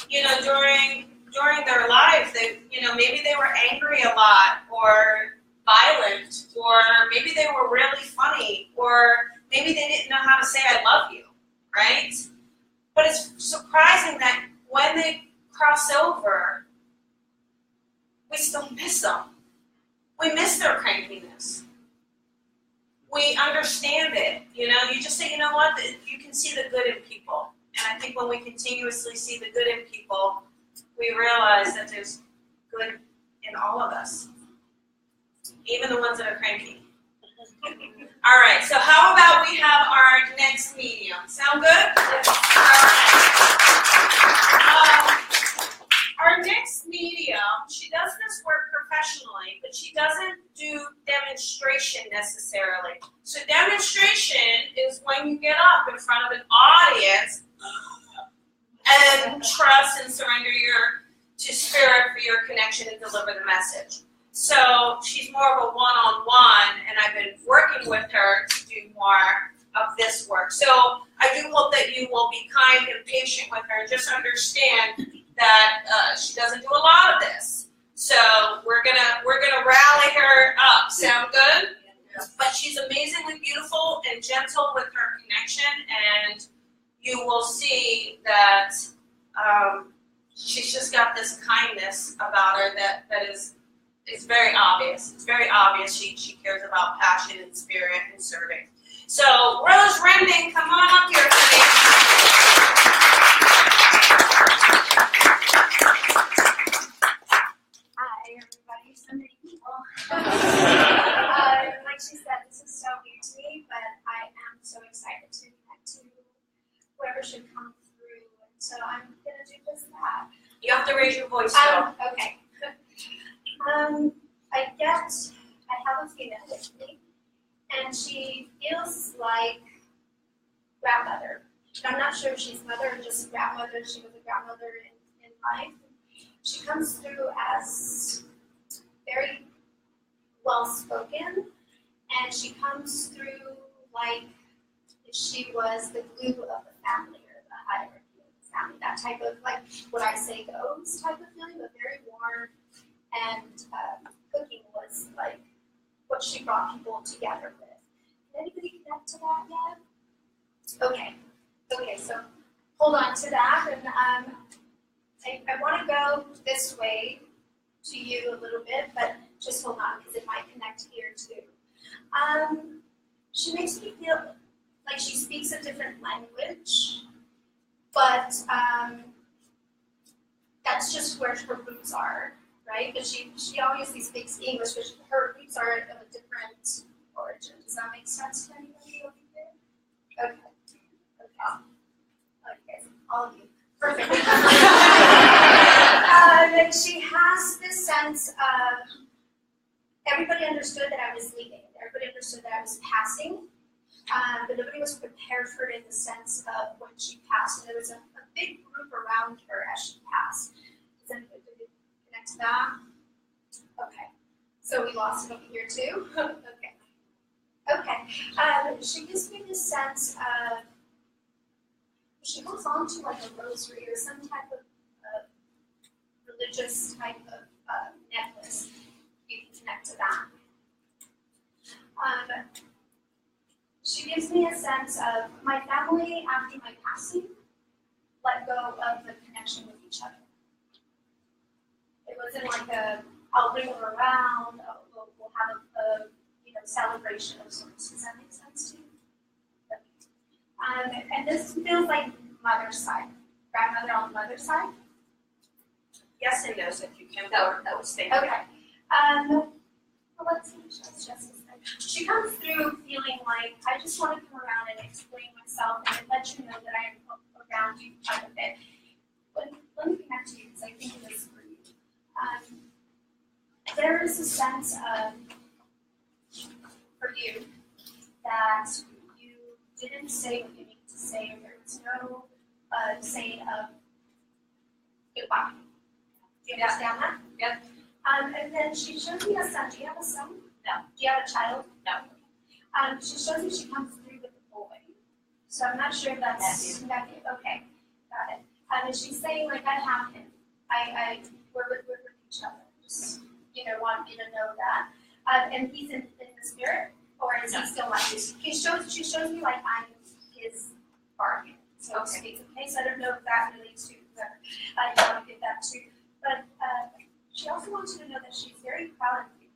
during their lives, they, maybe they were angry a lot or violent, or maybe they were really funny, or maybe they didn't know how to say I love you, right? But it's surprising that when they cross over, we still miss them. We miss their crankiness. We understand it, you just say, what, you can see the good in people. And I think when we continuously see the good in people, we realize that there's good in all of us, even the ones that are cranky. All right, so how about we have our next medium? Sound good? Yes. All right. Our next medium, she does this work professionally, but she doesn't do demonstration necessarily. So demonstration is when you get up in front of an audience and trust and surrender to spirit for your connection and deliver the message. So she's more of a one-on-one, and I've been working with her to do more of this work. So I do hope that you will be kind and patient with her and just understand that she doesn't do a lot of this. So we're gonna rally her up. Sound good? But she's amazingly beautiful and gentle with her connection, and you will see that she's just got this kindness about her that is very obvious. It's very obvious she cares about passion and spirit and serving. So Rose Rending, come on up here, please. Hi, everybody. So many people. Like she said, this is so new to me, but I am so excited to connect to whoever should come through. And so I'm going to do just that. You have to raise your voice, though. Okay. I have a female with me, and she feels like grandmother. I'm not sure if she's mother or just grandmother. She was a grandmother in life. She comes through as very well-spoken, and she comes through like if she was the glue of the family or the hierarchy of the family. That type of, like, what I say goes type of feeling, but very warm. And cooking was like what she brought people together with. Can anybody connect to that yet? Okay, so hold on to that, and I want to go this way to you a little bit, but just hold on because it might connect here too. She makes me feel like she speaks a different language, but that's just where her roots are. Right? But she obviously speaks English, but her roots are of a different origin. Does that make sense to anybody over here? Okay. Okay, all of you. Perfect. And she has this sense of, everybody understood that I was leaving. Everybody understood that I was passing. But nobody was prepared for it in the sense of when she passed. And there was a big group around her as she passed. Does anybody to that? Okay. So we lost it over here too? Okay. She gives me this sense of, she holds on to like a rosary or some type of religious type of necklace. You can connect to that. She gives me a sense of my family after my passing let go of the connection with each other. It wasn't like I'll bring her around, we'll have a celebration of sorts. Does that make sense to you? And this feels like mother's side, grandmother on the mother's side. Yes and no, so if you can, that would stay. Okay. Well, let's see. She comes through feeling like I just want to come around and explain myself and let you know that I am around you quite a bit. Let me connect to you because I think it is for you. There is a sense of, for you, that you didn't say what you needed to say, or there was no saying of goodbye. Do you understand that? Yep. And then she shows me a son. Do you have a son? No. Do you have a child? No. She shows me she comes through with a boy. So I'm not sure if that's nephew. Okay, got it. And she's saying like I have him. We're with each other. Just want you to know that. And he's in the spirit, or is he still like this? She shows me like I'm his guardian, so to speak. Okay, so I don't know if that relates to whoever. I want to get that too. But she also wants you to know that she's very proud of you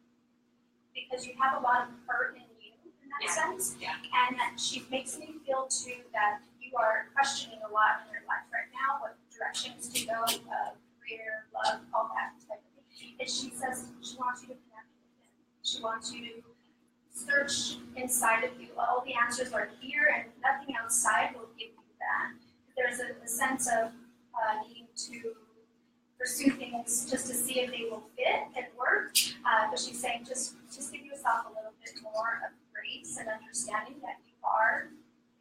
because you have a lot of hurt in you in that sense. Yeah. And that she makes me feel too that you are questioning a lot in your life right now, what directions to go, career, love, all that type of thing. And she says she wants you to connect with him. She wants you to search inside of you. All the answers are here and nothing outside will give you that. There's a sense of needing to pursue things just to see if they will fit and work. But she's saying just give yourself a little bit more of grace and understanding that you are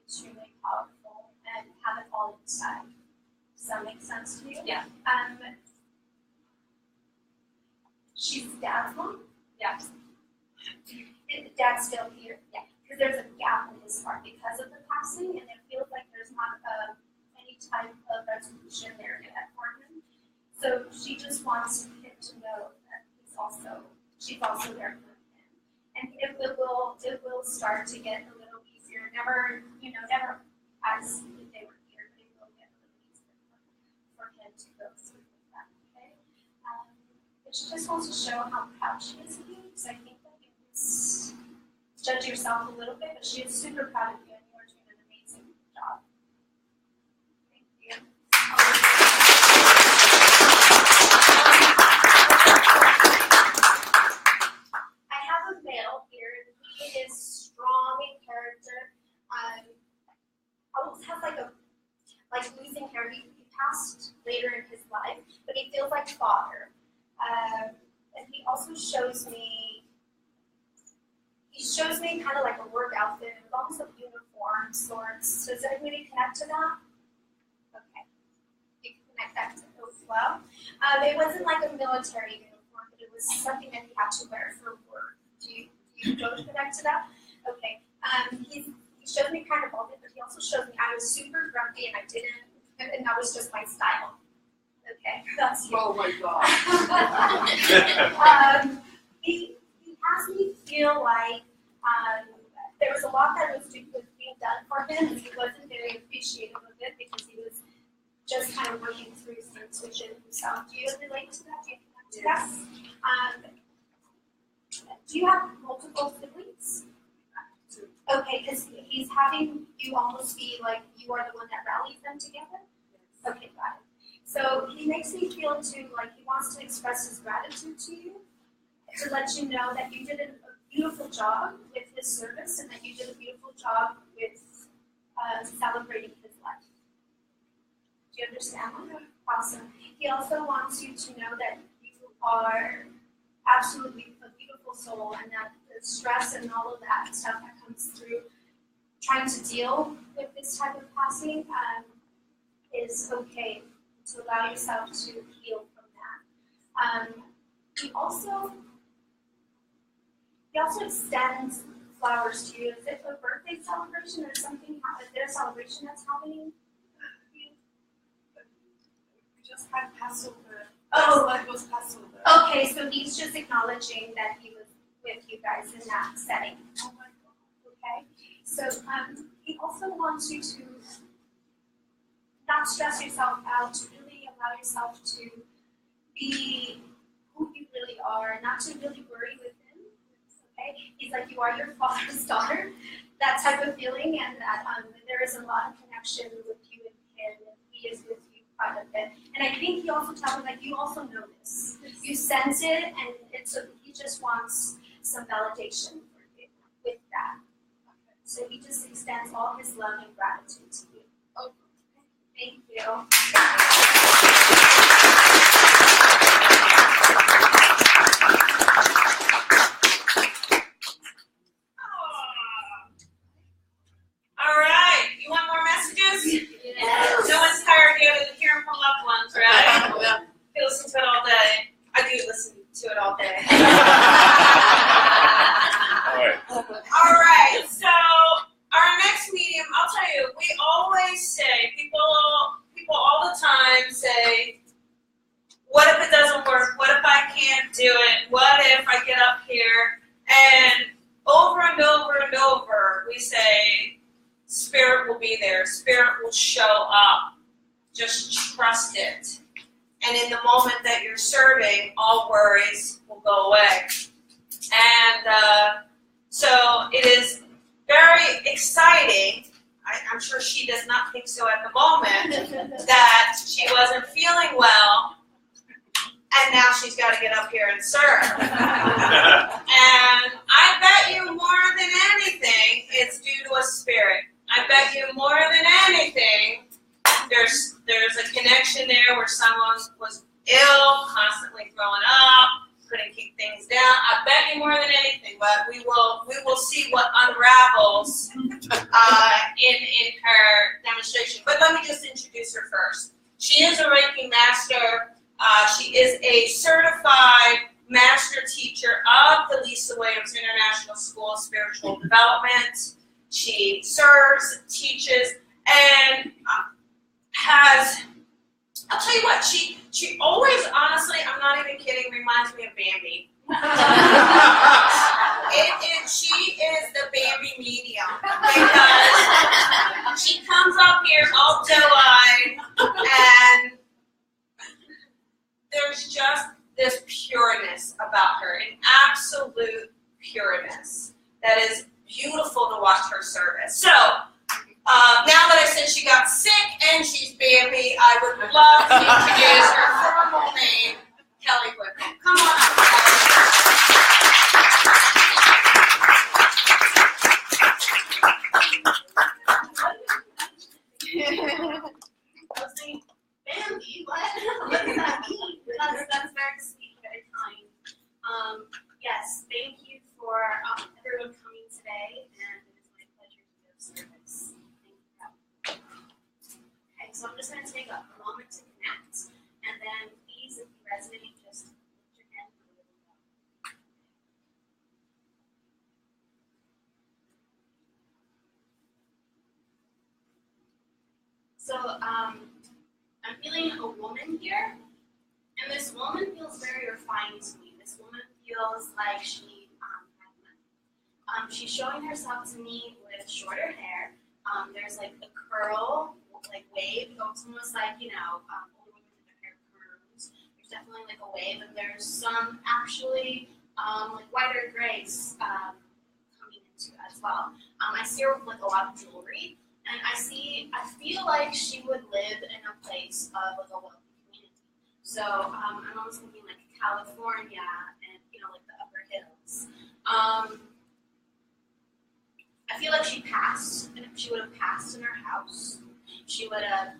extremely powerful and have it all inside. Does that make sense to you? Yeah. She's dad's mom? Yeah. Dad's still here? Yeah. Because there's a gap in his heart because of the passing, and it feels like there's not any type of resolution there yet for him. So she just wants him to know that she's also there for him. And it will start to get a little easier. Never as if they were here, but it will get a little easier for him to go through with that, okay? But she just wants to show how proud she is of you, because I think that you judge yourself a little bit, but she is super proud of you, and you are doing an amazing job. Thank you. I have a male here. He is strong in character. Almost has like losing hair. He passed later in his life, but he feels like father. And he also shows me kind of like a work outfit, with almost a uniform sorts. Does anybody connect to that? Okay, you can connect that to it as well. It wasn't like a military uniform, but it was something that he had to wear for work. Do you both connect to that? Okay. He showed me kind of all of it, but he also showed me I was super grumpy and I didn't, and that was just my style. Okay, that's you. Oh my God. He has me feel like there was a lot that was being done for him, and he wasn't very appreciative of it because he was just kind of working through things within himself. Do you relate to that? Do you connect to that? Do you have multiple siblings? Okay, because he's having you almost be like you are the one that rallies them together? Okay, got it. So he makes me feel too like he wants to express his gratitude to you, to let you know that you did a beautiful job with his service and that you did a beautiful job with celebrating his life. Do you understand that? Awesome. He also wants you to know that you are absolutely a beautiful soul, and that the stress and all of that stuff that comes through trying to deal with this type of passing is okay, to allow yourself to heal from that. He also extends flowers to you. Is it a birthday celebration or something? Is there a celebration that's happening? We just had Passover. Oh, It was Passover. okay, so he's just acknowledging that he was with you guys in that setting. Okay? So he also wants you to not stress yourself out, to really allow yourself to be who you really are, not to really worry with him. Okay? He's like, you are your father's daughter, that type of feeling, and that there is a lot of connection with you and him, and he is with you quite a bit. And I think he also tells me, like, you also know this. You sense it, and he just wants some validation for you with that. So he just extends all his love and gratitude to you. Oh, thank you. All right, you want more messages? Yes. No one's tired yet of hearing from loved ones, right? You listen to it all day. I do listen to it all day. All right, so our next medium, I'll tell you, we always say, people all the time say, what if it doesn't work? What if I can't do it? What if I get up here? And over and over and over, we say, Spirit will be there. Spirit will show up. Just trust it. And in the moment that you're serving, all worries will go away. And so it is very exciting. I'm sure she does not think so at the moment, that she wasn't feeling well, and now she's got to get up here and serve. And I bet you more than anything, it's due to a spirit. I bet you more than anything, there's a connection there where someone was ill, constantly throwing up, couldn't keep things down. I bet you more than anything, but we will see what unravels in her demonstration. But let me just introduce her first. She is a Reiki master. She is a certified master teacher of the Lisa Williams International School of Spiritual Development. She serves, teaches, and has, I'll tell you what, she always, honestly, I'm not even kidding, reminds me of Bambi. She is the Bambi medium, because she comes up here all doe-eyed, and there's just this pureness about her, an absolute pureness that is beautiful to watch her service. So, now that I said she got sick and she's Bambi, I would love to introduce her formal name, Kelly Whipple. Come on up, I was thinking, Bambi, what does that mean? That's very sweet, very kind. Yes, thank you for everyone coming today, and it is my pleasure to be of service. Thank you. Okay, so I'm just going to take a moment to connect, and then please, if you resonate, just lift your hand and let it go. So, I'm feeling a woman here, and this woman feels very refined to me. This woman feels like she had money. She's showing herself to me with shorter hair. There's like a curl, like wave. It's almost like, older women with their hair curls. There's definitely like a wave, and there's some actually like whiter grays coming into as well. I see her with like a lot of jewelry. And I feel like she would live in a place of like a wealthy community. So I'm almost thinking like California and like the upper hills. I feel like she passed, and if she would have passed in her house, she would have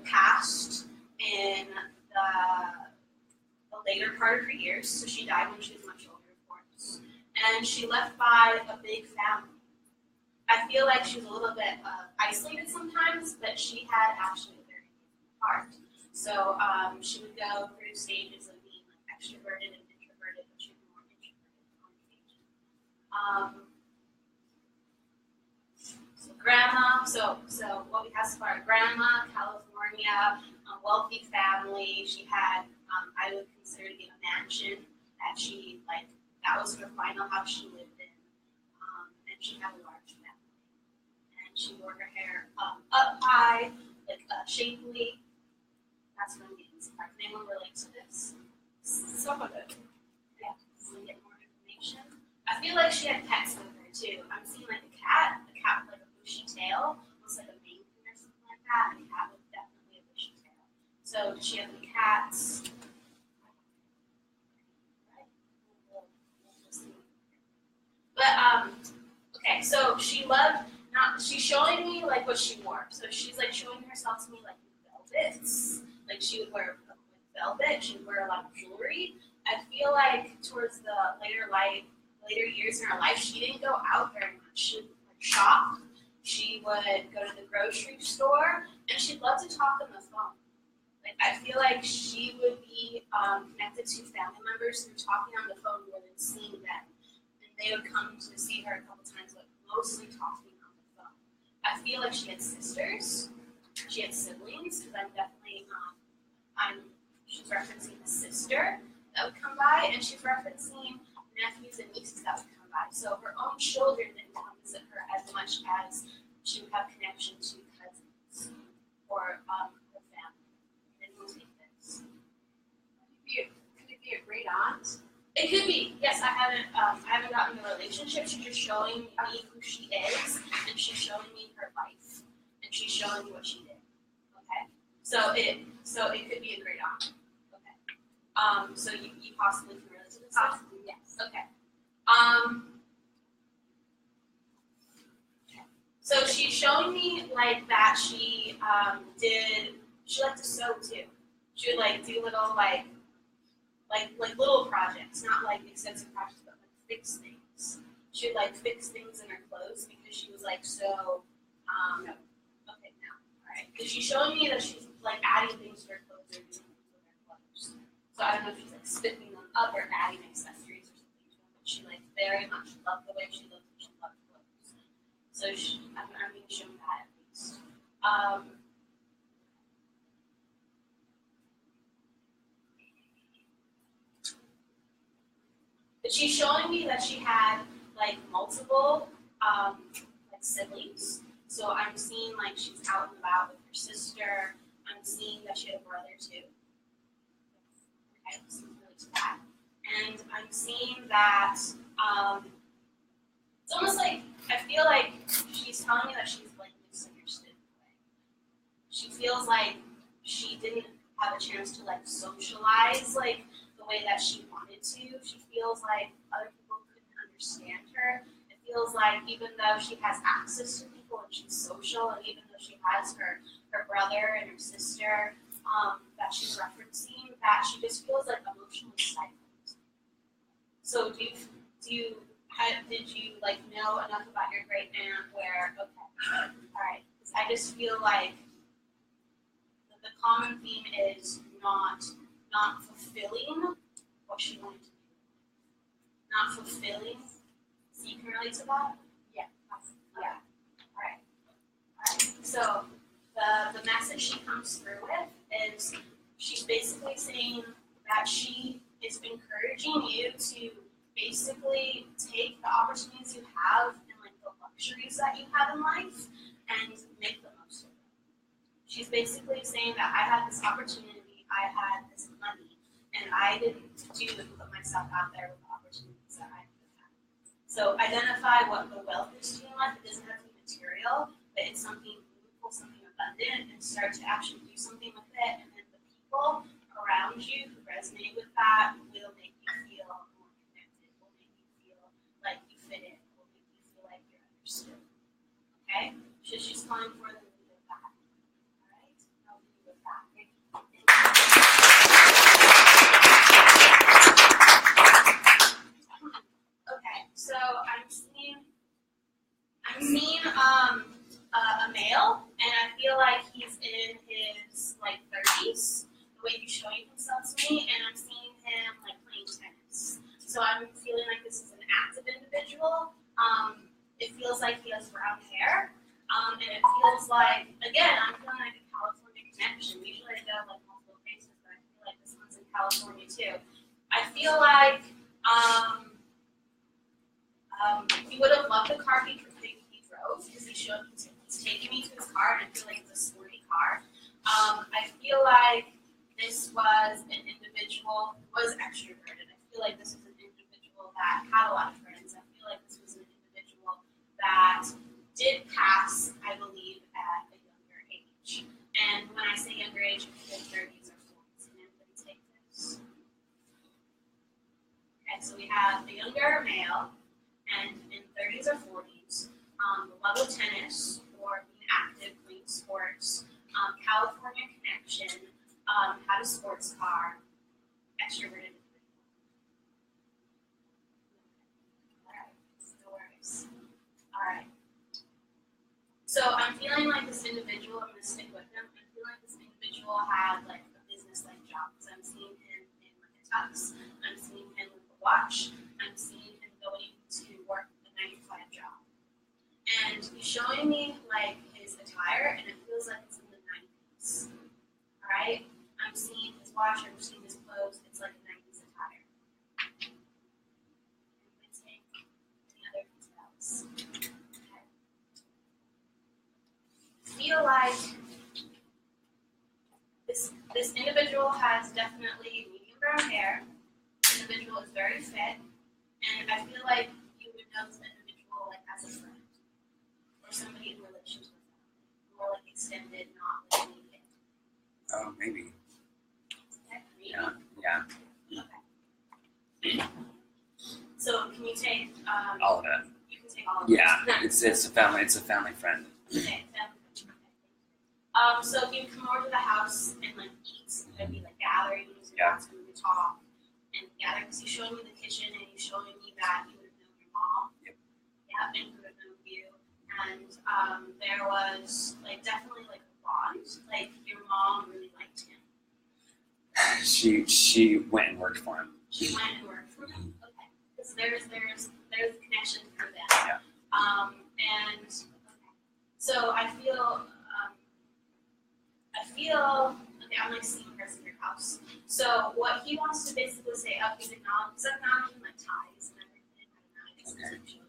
passed in the later part of her years. So she died when she was much older, of course, and she left by a big family. I feel like she was a little bit isolated sometimes, but she had actually a very different heart. So she would go through stages of being like extroverted and introverted, but she was more introverted on occasion. So grandma, so what we have so far, grandma, California, a wealthy family. She had, I would consider to be a mansion at that that was her final house she lived in, and she had a large family. And she wore her hair up high, shapely. That's what I'm getting. Can anyone relate to this? Some of it. Yeah, so we get more information. I feel like she had pets with her too. I'm seeing a cat with a bushy tail, almost like a Maine Coon or something like that. And a cat with definitely a bushy tail. So does she have any cats? Right. But okay, so she's showing me what she wore. So she's showing herself to me velvets. She would wear velvet. She would wear a lot of jewelry. I feel like towards the later years in her life, she didn't go out very much. She would shop. She would go to the grocery store, and she'd love to talk on the phone. I feel like she would be connected to family members through talking on the phone more than seeing them. And they would come to see her a couple times, but mostly talking on the phone. I feel like she had sisters. She had siblings, because I'm definitely, she's referencing a sister that would come by, and she's referencing nephews and nieces that would come by. So her own children didn't come visit her as much as she would have connection to cousins or her family. Anyone take this? Could it be a great aunt? It could be. Yes, I haven't gotten a relationship. She's just showing me who she is, and she's showing me her life, and she's showing me what she did. Okay. So it could be a great aunt. Okay. So you possibly can relate to this? Possibly, yes. Okay. So she's showing me that she liked to sew too. She would do little little projects, not extensive projects, but fix things. She would fix things in her clothes because she was so okay, no. Alright. Because she's showing me that she's adding things to her clothes or doing things with her clothes. So I don't know if she's spiffing them up or adding accessories or something to them, but she very much loved the way she looked and she loved clothes. So I'm being shown that at least. But she's showing me that she had multiple siblings. So I'm seeing she's out and about with her sister. I'm seeing that she had a brother too. Okay, so really to that. And I'm seeing that it's almost I feel like she's telling me that she's misunderstood in a way. She feels like she didn't have a chance to socialize the way that she wanted to. She feels like other people couldn't understand her. It feels like even though she has access to people and she's social, and even though she has her brother and her sister that she's referencing, that she just feels emotionally stifled. So did you know enough about your great aunt where all right, I just feel like the common theme is not fulfilling what she wanted to do. Not fulfilling. So you can relate to that? Yeah. Yeah. All right. So the message she comes through with is she's basically saying that she is encouraging you to basically take the opportunities you have and the luxuries that you have in life and make the most of them. She's basically saying that I had this opportunity, I had this money, and I didn't put myself out there with the opportunities that I could have. So identify what the wealth is to you in life. It doesn't have to be material, but it's something beautiful, something abundant, and start to actually do something with it. And then the people around you who resonate with that will make you feel more connected, will make you feel like you fit in, will make you feel like you're understood. Okay? So she's calling for the need of that. All right? I'll leave you with that. Thank you. Okay, so I'm seeing a male, and I feel like he's in his 30s, the way he's showing himself to me, and I'm seeing him playing tennis. So I'm feeling like this is an active individual. It feels like he has brown hair, and it feels like, again, I'm feeling like a California connection. Usually I go multiple places, but I feel like this one's in California too. I feel like He would have loved the car he drove because he's taking me to his car, and I feel like it's a sporty car. I feel like this was an individual who was extroverted. I feel like this was an individual that had a lot of friends. I feel like this was an individual that did pass, I believe, at a younger age. And when I say younger age, I feel 30s or 40s. Can anybody take this? Okay, so we have a younger male, and in 30s or 40s, level tennis or being active, playing sports, California connection, had a sports car, extroverted. Alright, no worries. Alright. So I'm feeling like this individual, I'm gonna stick with him. I feel like this individual had like a business-like job. So I'm seeing him in like a tux, I'm seeing him with a watch, I'm seeing him going to work a 9-to-5 job. And he's showing me like his attire, and it feels like it's in the 90s. Alright? I'm seeing his watch, I'm seeing his clothes, it's like a 90s attire. Any other details? Okay. Feel like this individual has definitely medium brown hair. This individual is very fit, and I feel like you would know this individual like as a friend or somebody in relations with them, more like extended, not like immediate. Oh, maybe. Okay, Yeah. Okay. So can you take All of it. you can take all of Yeah. this. It's a family friend. Okay. So if you come over to the house and like eat, there'd be like gatherings and Yeah. lots of people to talk and gather because he's showing me the kitchen and he's showing me that he would have known your mom. Yep. Yeah, and he would have known you. And there was like definitely like a bond. Like your mom really liked him. She went and worked for him. She went and worked for him. Okay. Because there's a connection through that. Yeah. And okay. So I feel okay, I'm like seeing her in your house. So what he wants to basically say, he's acknowledging like ties and everything.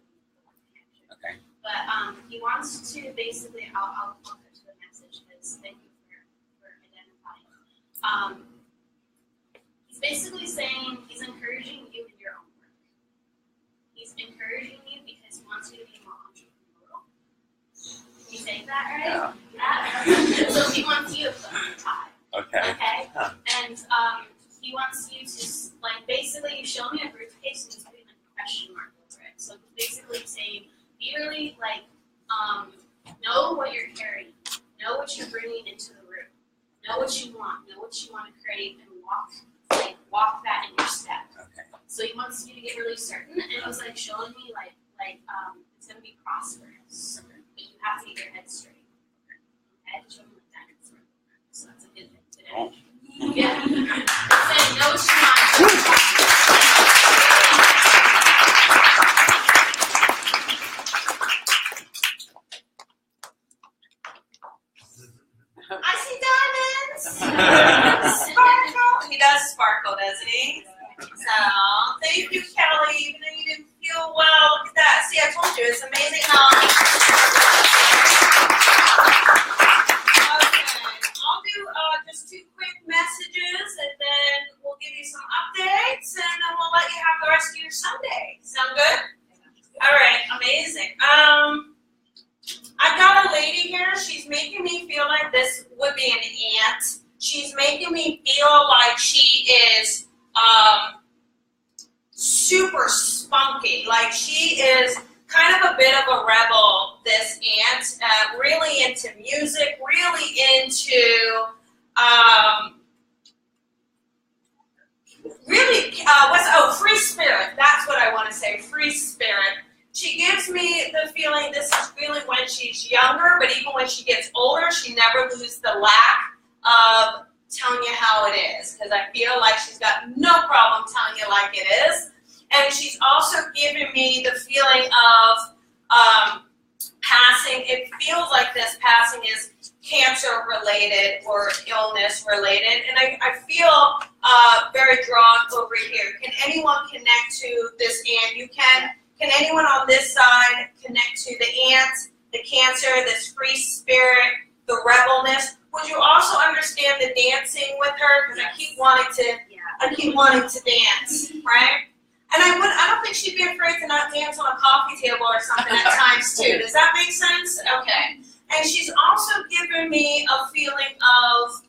Okay. But he wants to basically, I'll go to the message because thank you for identifying. He's basically saying he's encouraging you in your own work. He's encouraging you because he wants you to be more entrepreneurial. Can you say that right? Yeah. So he wants you to put on the tie. Okay. Okay? Huh. And he wants you to, like, basically, you show me a briefcase and he's putting like a question mark over it. So he's basically saying, be really, like, know what you're carrying, know what you're bringing into the room, know what you want to create, and walk that in your step. Okay. So he wants you to get really certain, and it was like showing me like it's gonna be prosperous, Okay. but you have to get your head straight. Okay, show me like that. So that's a good thing. Good Oh. energy. Yeah. Saying know what you want. I see diamonds. Sparkle. He does sparkle, doesn't he? So, thank you, Kelly. Even though you didn't feel well, look at that. See, I told you, it's amazing how. Okay, I'll do just 2 quick messages, and then we'll give you some updates, and then we'll let you have the rest of your Sunday. Sound good? All right, amazing. I've got a lady here. She's making me feel like this would be an aunt. She's making me feel like she is super spunky. Like she is kind of a bit of a rebel, this aunt. Really into music, really into free spirit. That's what I want to say, free spirit. She gives me the feeling this is really when she's younger, but even when she gets older, she never loses the lack of telling you how it is. Because I feel like she's got no problem telling you like it is. And she's also giving me the feeling of passing. It feels like this passing is cancer related or illness related, and I feel very drawn over here. Can anyone connect to this ant? You can. Can anyone on this side connect to the ant, the cancer, this free spirit, the rebelness? Would you also understand the dancing with her? Because I keep wanting to dance, right? And I don't think she'd be afraid to not dance on a coffee table or something at times too. Does that make sense? Okay. And she's also given me a feeling of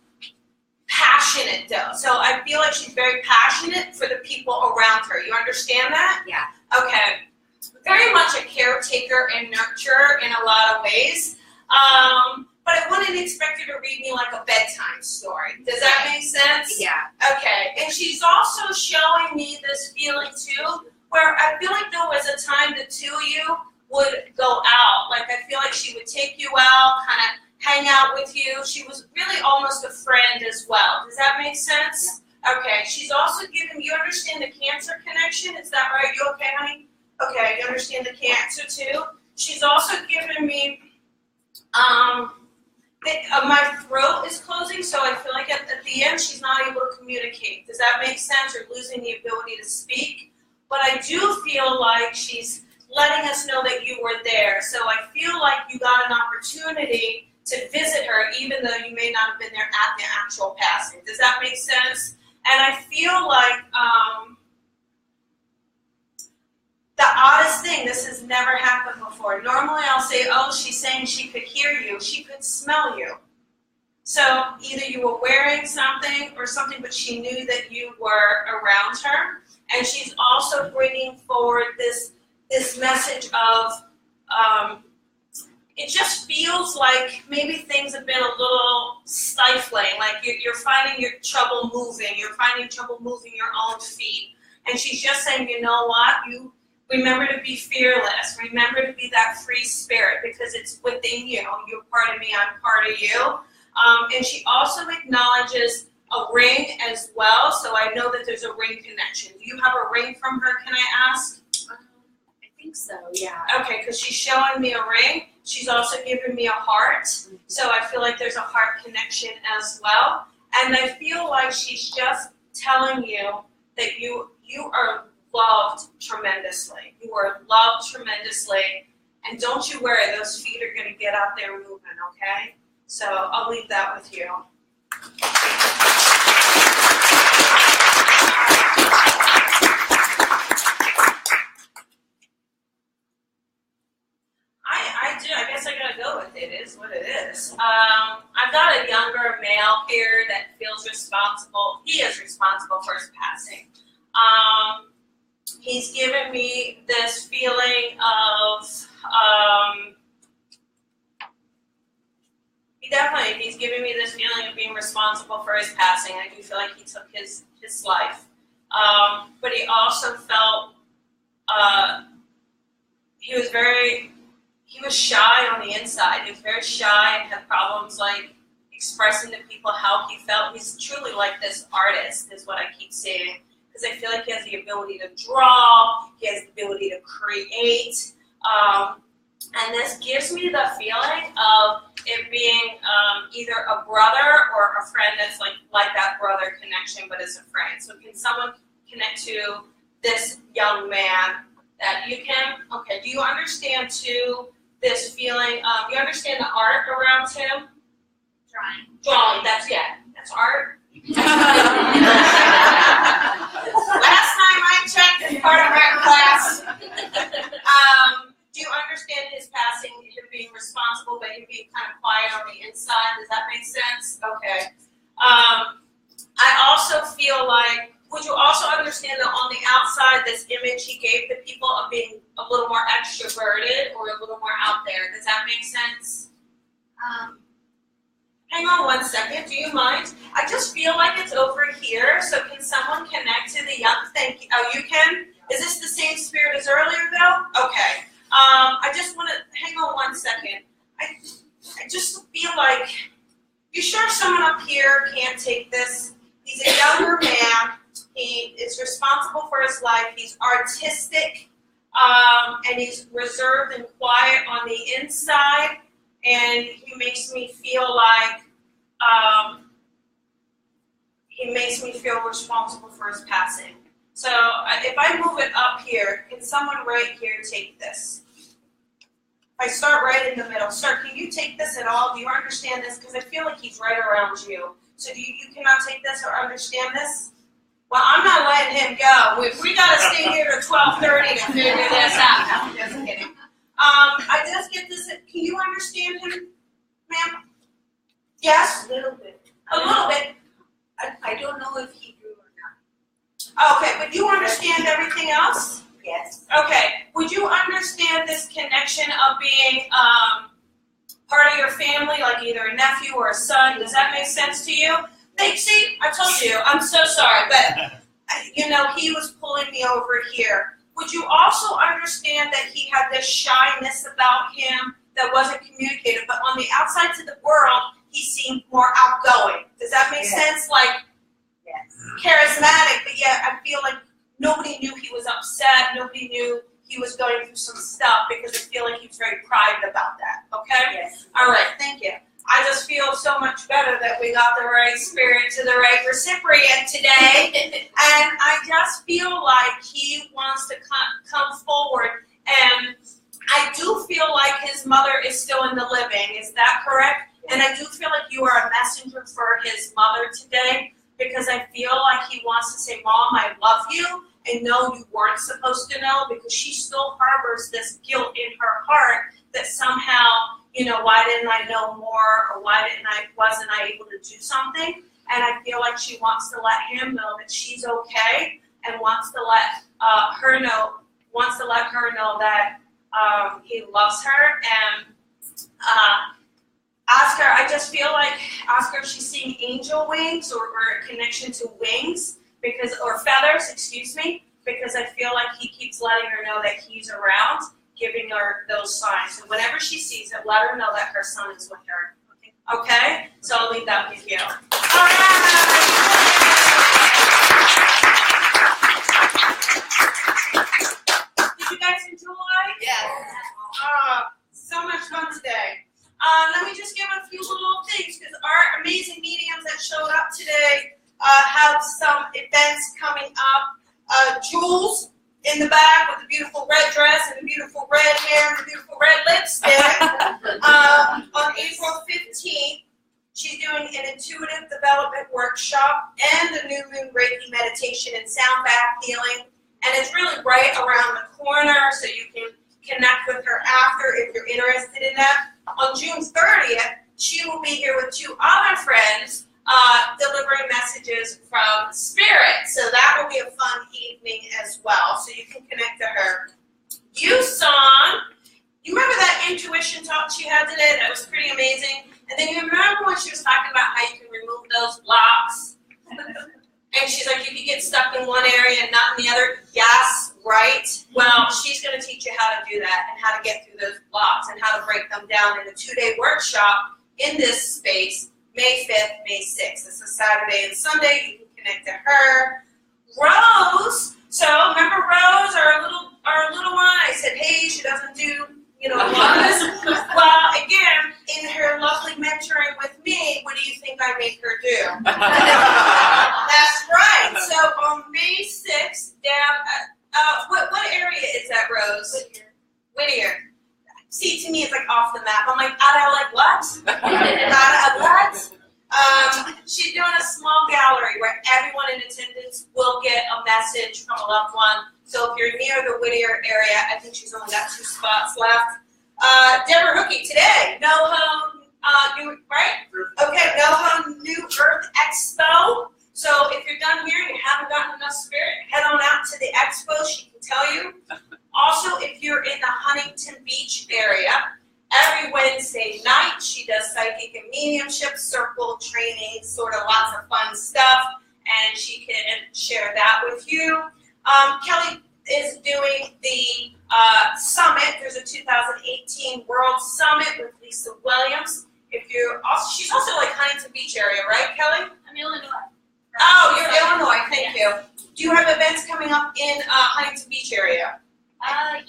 passionate though. So I feel like she's very passionate for the people around her. You understand that? Yeah. Okay. Very much a caretaker and nurturer in a lot of ways. But I wouldn't expect her to read me like a bedtime story. Does that make sense? Yeah. Okay. And she's also showing me this feeling too, where I feel like there was a time the two of you would go out. Like I feel like she would take you out, kind of hang out with you. She was really almost a friend as well. Does that make sense? Yeah. Okay. She's also giving, you understand the cancer connection? Is that right? You okay, honey? Okay. You understand the cancer too? She's also giving me, my throat is closing, so I feel like at the end she's not able to communicate. Does that make sense? Or losing the ability to speak? But I do feel like she's letting us know that you were there. So I feel like you got an opportunity to visit her, even though you may not have been there at the actual passing. Does that make sense? And I feel like the oddest thing, this has never happened before. Normally I'll say, oh, she's saying she could hear you. She could smell you. So either you were wearing something or something, but she knew that you were around her. And she's also bringing forward this message of, it just feels like maybe things have been a little stifling, like you're finding your trouble moving, you're finding trouble moving your own feet. And she's just saying, you know what, you remember to be fearless, remember to be that free spirit, because it's within you. You're part of me, I'm part of you. And she also acknowledges a ring as well, so I know that there's a ring connection. Do you have a ring from her, can I ask? I think so, yeah. Okay, because she's showing me a ring. She's also giving me a heart. So I feel like there's a heart connection as well. And I feel like she's just telling you that you are loved tremendously. You are loved tremendously. And don't you worry, those feet are going to get out there moving, okay? So I'll leave that with you. I guess I gotta go with it. It is what it is. I've got a younger male here that feels responsible. He is responsible for his passing. He's given me this feeling of, he's giving me this feeling of being responsible for his passing. I do feel like he took his life. But he also felt, he was shy on the inside. He was very shy and had problems like expressing to people how he felt. He's truly like this artist, is what I keep saying, because I feel like he has the ability to draw, he has the ability to create, and this gives me the feeling of it being either a brother or a friend that's like that brother connection, but as a friend. So can someone connect to this young man that you can? Okay, do you understand too this feeling? You understand the art around him? Drawing, that's art. Last time I checked, it's part of art class. Do you understand his passing, him being responsible, but him being kind of quiet on the inside? Does that make sense? Okay. I also feel like, would you also understand that on the outside, this image he gave the people of being a little more extroverted or a little more out there? Does that make sense? Hang on one second, do you mind? I just feel like it's over here, so can someone connect to the young, thank you, oh you can? Is this the same spirit as earlier though? Okay, I just want to, hang on one second. I just feel like, you sure someone up here can't take this? He's a younger man, he is responsible for his life, he's artistic, and he's reserved and quiet on the inside. and he makes me feel responsible for his passing. So if I move it up here, can someone right here take this? If I start right in the middle, sir, can you take this at all? Do you understand this? Because I feel like he's right around you. So you cannot take this or understand this? Well, I'm not letting him go. We got to stay here till 12:30 to figure this out. No, just kidding. I just get this. Can you understand him, ma'am? Yes? A little bit. A little bit. I don't know if he grew or not. Okay, but you understand everything else? Yes. Okay. Would you understand this connection of being part of your family, like either a nephew or a son? Does that make sense to you? See, I told you. I'm so sorry, but he was pulling me over here. Would you also understand that he had this shyness about him that wasn't communicated, but on the outside to the world, he seemed more outgoing? Does that make sense? Like charismatic, but yet I feel like nobody knew he was upset. Nobody knew he was going through some stuff because I feel like he was very private about that. Okay? Yes. All right. Thank you. I just feel so much better that we got the right spirit to the right recipient today. And I just feel like he wants to come forward. And I do feel like his mother is still in the living. Is that correct? And I do feel like you are a messenger for his mother today, because I feel like he wants to say, Mom, I love you, and no, you weren't supposed to know, because she still harbors this guilt in her heart that somehow, why didn't I know more, or wasn't I able to do something? And I feel like she wants to let him know that she's okay, and wants to let her know that he loves her. And Oscar, I just feel like Oscar, she's seeing angel wings or a connection to wings or feathers, excuse me, because I feel like he keeps letting her know that he's around, giving her those signs. So whenever she sees it, let her know that her son is with her. Okay? So I'll leave that with you. All right. Did you guys enjoy? Yes. So much fun today. Let me just give a few little things, because our amazing mediums that showed up today have some events coming up. Jules in the back with the beautiful red dress and the beautiful red hair and the beautiful red lipstick. On April 15th, she's doing an intuitive development workshop and a new moon Reiki meditation and sound bath healing. And it's really right around the corner, so you can connect with her after if you're interested in that. On June 30th, she will be here with two other friends delivering messages from Spirit. So that will be a fun evening as well, so you can connect to her. You remember that intuition talk she had today? That was pretty amazing. And then you remember when she was talking about how you can remove those blocks? And she's like, you can get stuck in one area and not in the other. Yes, right? Well, she's going to teach you how to do that and how to get through those blocks and how to break them down in a 2-day workshop in this space, May 5th, May 6th. It's a Saturday and Sunday. You can connect to her. Rose. So remember Rose, our little one? I said, hey, she doesn't do, laws. Well, again, in her lovely mentoring with me, what do you think I make her do? That's right. So on May 6th, down what area is that, Rose? Whittier. See, to me, it's like off the map. I'm like, what? She's doing a small gallery where everyone in attendance will get a message from a loved one. So if you're near the Whittier area, I think she's only got 2 spots left. Deborah Hookie today, NoHo, right? Okay, NoHo New Earth Expo. So if you're done here and you haven't gotten enough spirit, head on out to the expo. She can tell you. Also, if you're in the Huntington Beach area, every Wednesday night she does psychic and mediumship circle training, sort of lots of fun stuff, and she can share that with you. Kelly is doing the summit. There's a 2018 World Summit with Lisa Williams. She's also like Huntington Beach area, right, Kelly? I'm Illinois. Oh, you're Illinois. Thank you. Do you have events coming up in Huntington Beach area?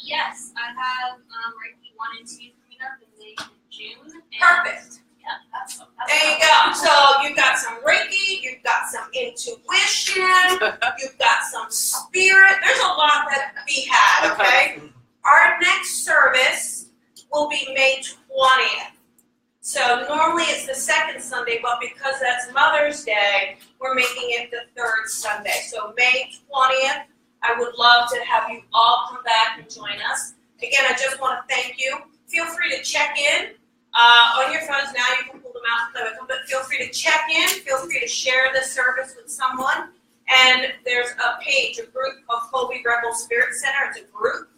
Yes, I have Reiki 1 and 2 coming up in May and June, Perfect. Yeah, that's There you go. So you've got some Reiki, you've got some intuition, you've got some spirit. There's a lot that we had, okay? Our next service will be May 20th. So normally it's the second Sunday, but because that's Mother's Day, we're making it the third Sunday. So May 20th, I would love to have you all come back and join us. Again, I just want to thank you. Feel free to check in. On your phones now, you can pull them out and play with them, but feel free to check in. Feel free to share this service with someone. And there's a page, a group called Colby Rebel Spirit Center. It's a group.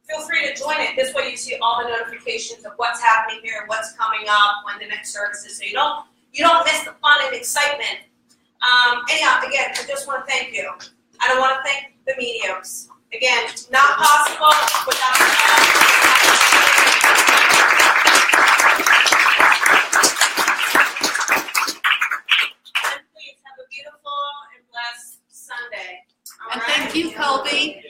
Feel free to join it. This way you see all the notifications of what's happening here, what's coming up, when the next service is, so you don't miss the fun and excitement. Anyhow, again, I just want to thank you. I don't want to thank the mediums. Again, not possible without and please have a beautiful and blessed Sunday. All And right? thank you, Colby.